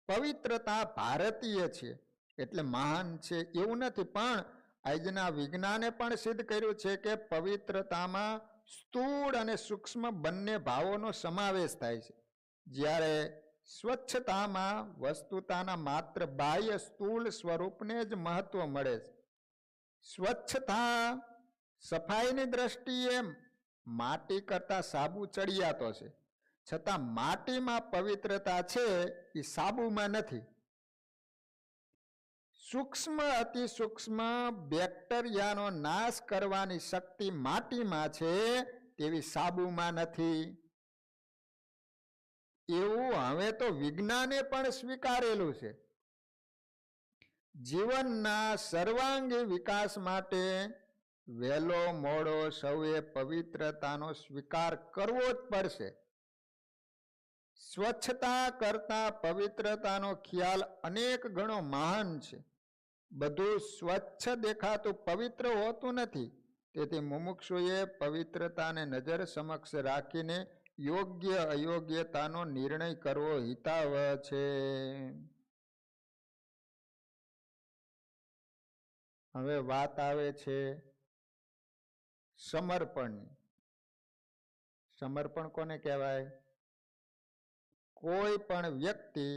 પવિત્રતા ભારતીય છે એટલે મહાન છે એવું નથી, પણ આજના વિજ્ઞાને પણ સિદ્ધ કર્યું છે કે પવિત્રતામાં સ્થૂળ અને સૂક્ષ્મ બંને ભાવોનો સમાવેશ થાય છે, જ્યારે સ્વચ્છતામાં વસ્તુતાના માત્ર બાહ્ય સ્થૂળ સ્વરૂપને જ મહત્વ મળે છે. સ્વચ્છતા સફાઈની દ્રષ્ટિએ માટી કરતા સાબુ ચડિયાતો છે, છતાં માટીમાં પવિત્રતા છે એ સાબુમાં નથી. સૂક્ષ્મ અતિ સૂક્ષ્મ બેક્ટેરિયાનો નાશ કરવાની શક્તિ માટીમાં છે, તેવી સાબુમાં નથી. એવું હવે તો વિજ્ઞાને પણ સ્વીકારેલું છે. જીવનના સર્વાંગી વિકાસ માટે વહેલો મોડો સૌએ પવિત્રતાનો સ્વીકાર કરવો જ પડશે. સ્વચ્છતા કરતા પવિત્રતાનો ખ્યાલ અનેક ગણો મહાન છે. બધું સ્વચ્છ દેખાતું પવિત્ર હોતું નથી, તેથી મુમુક્ષુએ પવિત્રતાને નજર સમક્ષ રાખીને યોગ્ય અયોગ્યતાનો નિર્ણય કરવો હિતાવહ છે. હવે વાત આવે છે સમર્પણની. સમર્પણ કોને કહેવાય? કોઈ પણ વ્યક્તિ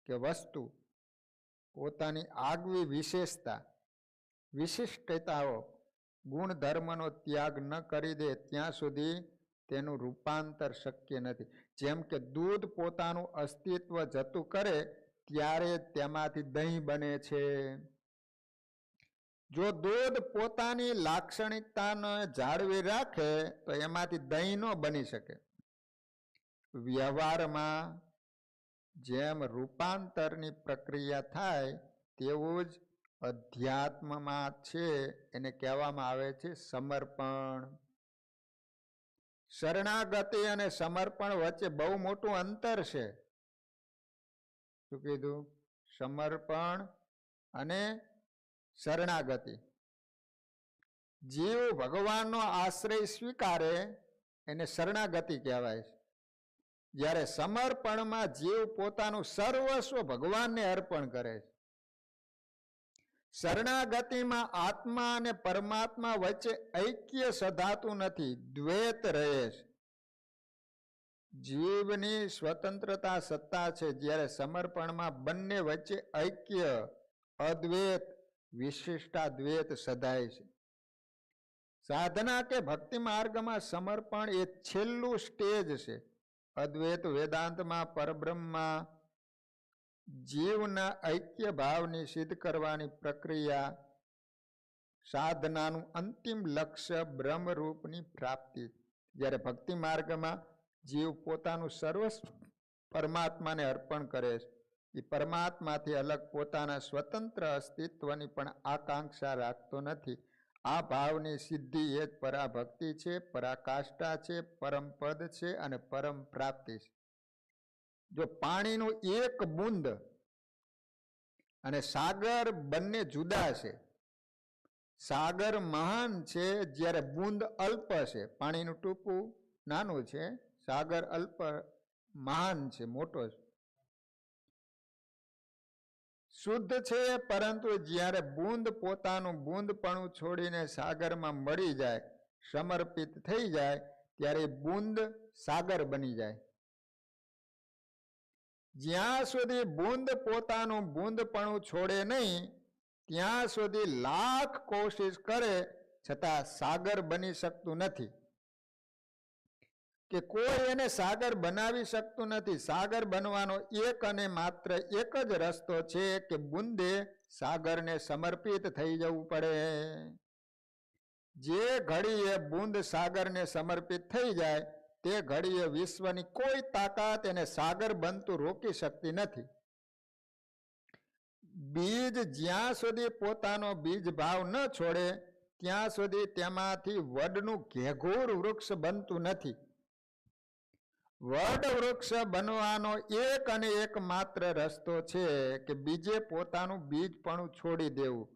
કે વસ્તુ પોતાની આગવી વિશેષતા, વિશિષ્ટતાઓ, ગુણધર્મનો ત્યાગ ન કરી દે ત્યાં સુધી તેનું રૂપાંતર શક્ય નથી. જેમ કે દૂધ પોતાનું અસ્તિત્વ જતું કરે ત્યારે તેમાંથી દહીં બને છે. જો દૂધ પોતાની લાક્ષણિકતાને જાળવી રાખે તો એમાંથી દહીં ન બની શકે. વ્યવહારમાં જેમ રૂપાંતરની પ્રક્રિયા થાય તેવું જ અધ્યાત્મમાં છે, એને કહેવામાં આવે છે સમર્પણ. શરણાગતિ અને સમર્પણ વચ્ચે બહુ મોટું અંતર છે. શું કીધું? સમર્પણ અને શરણાગતિ. જીવ ભગવાનનો આશ્રય સ્વીકારે એને શરણાગતિ કહેવાય છે, જ્યારે સમર્પણમાં જીવ પોતાનું સર્વસ્વ ભગવાનને અર્પણ કરે છે. શરણાગતિમાં આત્મા અને પરમાત્મા વચ્ચે ઐક્ય સધાતું નથી, દ્વૈત રહે છે. જીવની સ્વતંત્રતા સત્તા છે, જ્યારે સમર્પણમાં બંને વચ્ચે ઐક્ય, અદ્વૈત, વિશિષ્ટાદ્વૈત સધાય છે. સાધના કે ભક્તિ માર્ગમાં સમર્પણ એ છેલ્લું સ્ટેજ છે. અદ્વૈત વેદાંતમાં પરબ્રહ્મમાં જીવના ઐક્ય ભાવની સિદ્ધ કરવાની પ્રક્રિયા, સાધનાનું અંતિમ લક્ષ્ય બ્રહ્મરૂપની પ્રાપ્તિ. જ્યારે ભક્તિ માર્ગમાં જીવ પોતાનું સર્વસ્વ પરમાત્માને અર્પણ કરે છે. એ પરમાત્માથી અલગ પોતાના સ્વતંત્ર અસ્તિત્વની પણ આકાંક્ષા રાખતો નથી. આ ભાવની સિદ્ધિ એ જ પરાભક્તિ છે, પરાકાષ્ઠા છે, પરમ પદ છે અને પરમ પ્રાપ્તિ છે. જો પાણીનું એક બુંદ અને સાગર બંને જુદા છે. સાગર મહાન છે જ્યારે બુંદ અલ્પ છે. પાણીનું ટૂંકું નાનું છે, સાગર અલ્પ મહાન છે, મોટો છે. શુદ્ધ છે, પરંતુ જ્યારે બુંદ પોતાનું બુંદપણું છોડીને સાગરમાં મળી જાય, સમર્પિત થઈ જાય, ત્યારે બુંદ સાગર બની જાય. જ્યાં સુધી બુંદ પોતાનું બુંદપણું છોડે નહીં ત્યાં સુધી લાખ કોશિશ કરે છતાં સાગર બની શકતું નથી, કે કોઈ એને સાગર બનાવી શકતું નથી. સાગર બનવાનો એક અને માત્ર એક જ રસ્તો છે કે બુંદે સાગરને સમર્પિત થઈ જવું પડે. જે ઘડીએ બુંદ સાગરને સમર્પિત થઈ જાય તે ઘડીએ વિશ્વની કોઈ તાકાત એને સાગર બનતું રોકી શકતી નથી. બીજ જ્યાં સુધી પોતાનો બીજ ભાવ ન છોડે ત્યાં સુધી તેમાંથી વડનું ઘેઘૂર વૃક્ષ બનતું નથી. વડ વૃક્ષ બનવાનો એક અને એક માત્ર રસ્તો છે કે બીજે પોતાનું બીજપણું છોડી દેવું,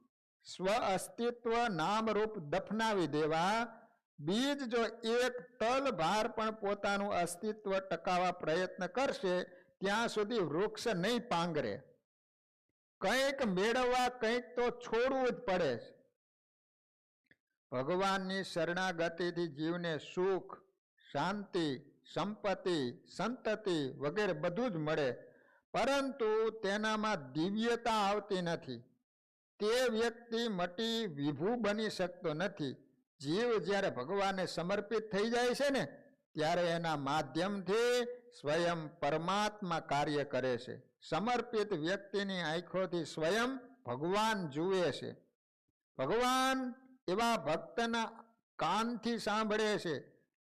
સ્વ અસ્તિત્વ નામરૂપ દફનાવી દેવા. બીજ જો એક તલ ભાર પણ પોતાનું અસ્તિત્વ ટકાવવા પ્રયત્ન કરશે ત્યાં સુધી વૃક્ષ નહીં પાંગરે. કંઈક મેળવવા કંઈક તો છોડવું જ પડે. ભગવાનની શરણાગતિથી જીવને સુખ, શાંતિ, સંપત્તિ, સંતતિ વગેરે બધું જ મળે, પરંતુ તેનામાં દિવ્યતા આવતી નથી. તે વ્યક્તિ મટી વિભુ બની શકતો નથી. જીવ જ્યારે ભગવાનને સમર્પિત થઈ જાય છે ને ત્યારે એના માધ્યમથી સ્વયં પરમાત્મા કાર્ય કરે છે. સમર્પિત વ્યક્તિની આંખોથી સ્વયં ભગવાન જુએ છે. ભગવાન એવા ભક્તના કાનથી સાંભળે છે,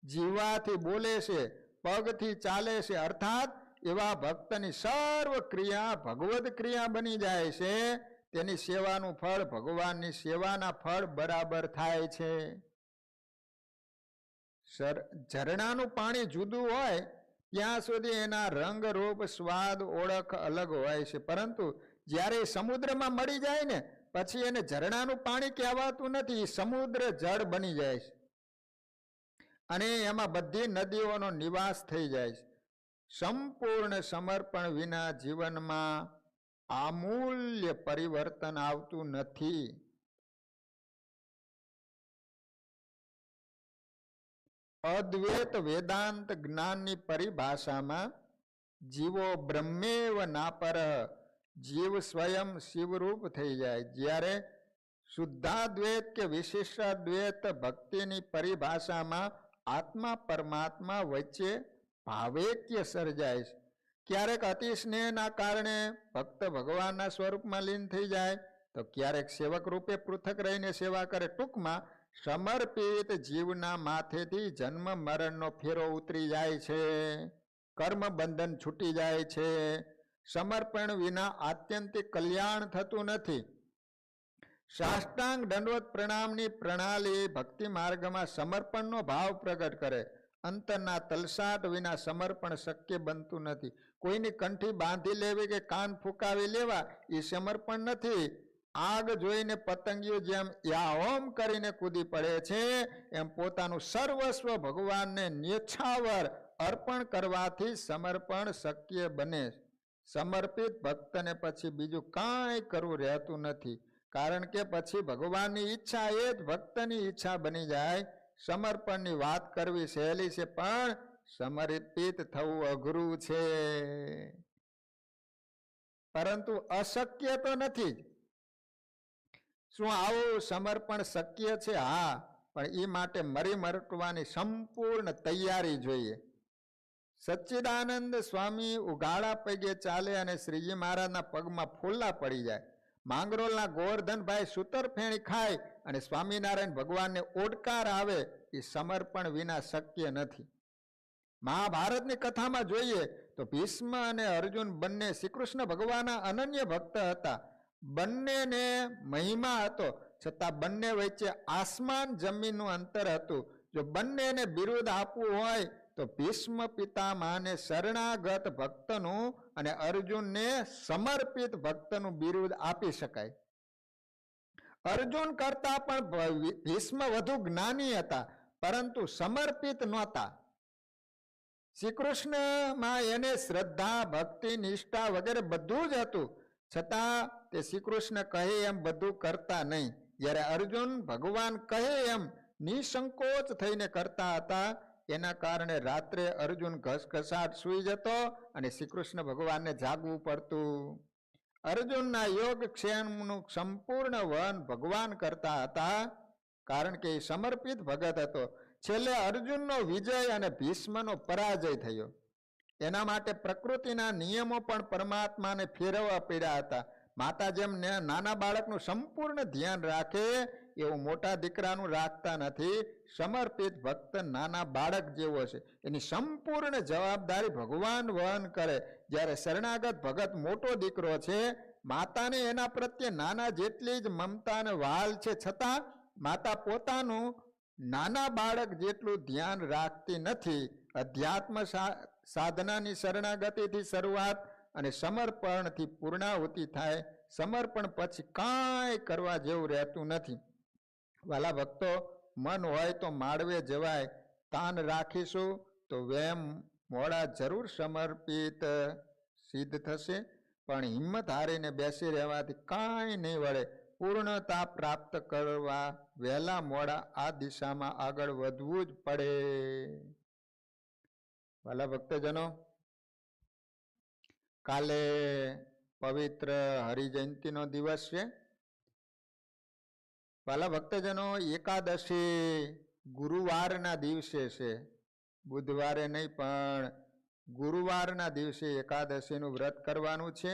જીવાથી બોલે છે, પગથી ચાલે છે, અર્થાત એવા ભક્તની સર્વ ક્રિયા ભગવદ ક્રિયા બની જાય છે. તેની સેવાનું ફળ ભગવાનની સેવાના ફળ બરાબર થાય છે. ઝરણાનું પાણી જુદું હોય ત્યાં સુધી એના રંગ, રૂપ, સ્વાદ, ઓળખ અલગ હોય છે, પરંતુ જ્યારે સમુદ્રમાં મળી જાય ને પછી એને ઝરણાનું પાણી કહેવાતું નથી, સમુદ્ર જળ બની જાય છે અને એમાં બધી નદીઓનો નિવાસ થઈ જાય છે. સંપૂર્ણ સમર્પણ વિના જીવનમાં આમૂલ્ય પરિવર્તન આવતું નથી. અદ્વૈત વેદાંત જ્ઞાનની પરિભાષામાં જીવો બ્રહ્મેવ નાપર, જીવ સ્વયં શિવરૂપ થઈ જાય. જ્યારે શુદ્ધાદ્વૈત કે વિશિષ્ટાદ્વૈત ભક્તિની પરિભાષામાં આત્મા પરમાત્મા વચ્ચે ભાવૈક્ય સર્જાય છે. ક્યારેક અતિસ્નેહના કારણે ભક્ત ભગવાનના સ્વરૂપમાં લીન થઈ જાય તો ક્યારેક સેવક રૂપે પૃથક રહીને સેવા કરે. ટૂંકમાં સમર્પિત જીવના માથેથી જન્મ મરણનો ફેરો ઉતરી જાય છે, કર્મ બંધન છૂટી જાય છે. સમર્પણ વિના આત્યંતિક કલ્યાણ થતું નથી. સાષ્ટાંગ દંડવત પ્રણામની પ્રણાલી ભક્તિ માર્ગમાં સમર્પણનો ભાવ પ્રગટ કરે. અંતરના તલસાટ વિના સમર્પણ શક્ય બનતું નથી. કોઈની કંઠી બાંધી લેવી કે કાન ફૂંકાવી લેવા એ સમર્પણ નથી. આગ જોઈને પતંગિયો જેમ યાહોમ કરીને કૂદી પડે છે એમ પોતાનું સર્વસ્વ ભગવાનને ન્યછાવર અર્પણ કરવાથી સમર્પણ શક્ય બને. સમર્પિત ભક્તને પછી બીજું કાંઈ કરવું રહેતું નથી, કારણ કે પછી ભગવાનની ઈચ્છા એ જ ભક્તની ઈચ્છા બની જાય. સમર્પણની વાત કરવી સહેલી છે પણ સમર્પિત થવું અઘરું છે, પરંતુ અશક્ય તો નથી જ. શું આવું સમર્પણ શક્ય છે? હા, પણ એ માટે મરી મરટવાની સંપૂર્ણ તૈયારી જોઈએ. સચ્ચિદાનંદ સ્વામી ઉઘાડા પગે ચાલે અને શ્રીજી મહારાજના પગમાં ફોલ્લા પડી જાય. માંગરોળના ગોવર્ધનભાઈ સૂતર ફેણી ખાય અને સ્વામિનારાયણ ભગવાનને ઓડકાર આવે એ સમર્પણ વિના શક્ય નથી. મહાભારતની કથામાં જોઈએ તો ભીષ્મ અને અર્જુન બંને શ્રી કૃષ્ણ ભગવાનના અનન્ય ભક્ત હતા. બંનેને મહિમા હતો, છતાં બંને વચ્ચે આસમાન જમીનનું અંતર હતું. જો બંનેને બિરુદ આપવું હોય તો ભીષ્મ પિતામહને શરણાગત ભક્તનું અને અર્જુનને સમર્પિત ભક્તનું બિરુદ આપી શકાય. અર્જુન કરતા પણ ભીષ્મ વધુ જ્ઞાની હતા, પરંતુ સમર્પિત નહોતા. શ્રી કૃષ્ણમાં એને શ્રદ્ધા, ભક્તિ, નિષ્ઠા વગેરે બધું જ હતું, છતાં તે શ્રી કૃષ્ણ કહે એમ બધું કરતા નહીં. જ્યારે અર્જુન ભગવાન કહે એમ નિસંકોચ થઈને કરતા હતા. એના કારણે રાત્રે અર્જુન ઘસઘસાટ સૂઈ જતો અને શ્રી કૃષ્ણ ભગવાનને જાગવું પડતું. અર્જુનના યોગ ક્ષેમનું સંપૂર્ણ વહન ભગવાન કરતા હતા, કારણ કે એ સમર્પિત ભગત હતો. છેલ્લે અર્જુનનો વિજય અને ભીષ્મનો પરાજય થયો. એના માટે પ્રકૃતિના નિયમો પણ પરમાત્માને ફેરવવા પડ્યા હતા. માતા જેમ નાના બાળકનું સંપૂર્ણ ધ્યાન રાખે એવું મોટા દીકરાનું રાખતા નથી. સમર્પિત ભક્ત નાના બાળક જેવો છે, એની સંપૂર્ણ જવાબદારી ભગવાન વહન કરે. જ્યારે શરણાગત ભગત મોટો દીકરો છે, માતાને એના પ્રત્યે નાના જેટલી જ મમતા અને વહાલ છે, છતાં માતા પોતાનું નાના બાળક જેટલું ધ્યાન રાખતી નથી. અધ્યાત્મ સાધનાની શરણાગતિથી શરૂઆત અને સમર્પણથી પૂર્ણાહુતિ થાય. સમર્પણ પછી કાંઈ કરવા જેવું રહેતું નથી. વાલા ભક્તો, મન હોય તો માળવે જવાય. તાન રાખીશું તો વેમ મોડા જરૂર સમર્પિત સિદ્ધ થશે. પણ હિંમત હારીને બેસી રહેવાથી કાંઈ નહીં વળે. પૂર્ણતા પ્રાપ્ત કરવા વહેલા મોડા આ દિશામાં આગળ વધવું જ પડે. વાલા ભક્તજનો, કાલે પવિત્ર હરિજયંતિનો દિવસ છે. વાલા ભક્તજનો, એકાદશી ગુરુવારના દિવસે છે. બુધવારે નહીં પણ ગુરુવારના દિવસે એકાદશીનું વ્રત કરવાનું છે.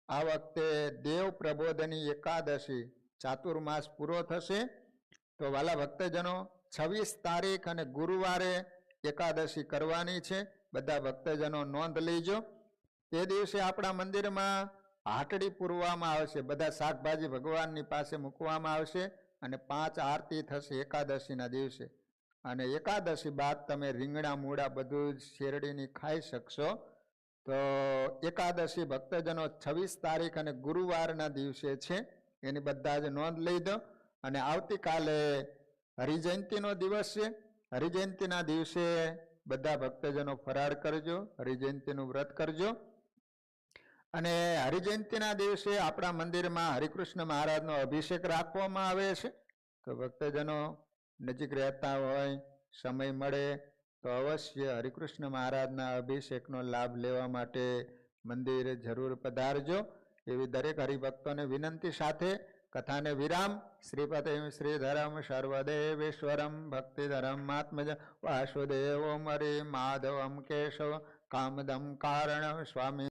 આ વખતે દેવ પ્રબોધની એકાદશી ચાતુર્માસ પૂરો થશે. તો વાલા ભક્તજનો, 26 તારીખ અને ગુરુવારે એકાદશી કરવાની છે. બધા ભક્તજનો નોંધ લેજો. તે દિવસે આપણા મંદિરમાં હાટડી પૂરવામાં આવશે. બધા શાકભાજી ભગવાનની પાસે મૂકવામાં આવશે અને 5 આરતી થશે એકાદશીના દિવસે. અને એકાદશી બાદ તમે રીંગણા મૂળા બધું જ શેરડીની ખાઈ શકશો. તો એકાદશી ભક્તજનો 26 તારીખ અને ગુરુવારના દિવસે છે. એની બધા જ નોંધ લઈ દો. અને આવતીકાલે હરિજયંતિનો દિવસ છે. હરિજયંતિના દિવસે બધા ભક્તજનો ફરાળ કરજો, હરિજયંતિનું વ્રત કરજો. અને હરિજયંતિના દિવસે આપણા મંદિરમાં હરિકૃષ્ણ મહારાજનો અભિષેક રાખવામાં આવે છે. તો ભક્તજનો નજીક રહેતા હોય, સમય મળે તો અવશ્ય હરિકૃષ્ણ મહારાજના અભિષેકનો લાભ લેવા માટે મંદિર જરૂર પધારજો. એવી દરેક હરિભક્તોને વિનંતી સાથે કથાને વિરામ. શ્રીપતિ શ્રીધરમ સર્વદેવેશ્વરમ ભક્તિધરમ આત્મજ વાસુદેવ મરી માધવમ કેશવ કામદમ કારણ સ્વામી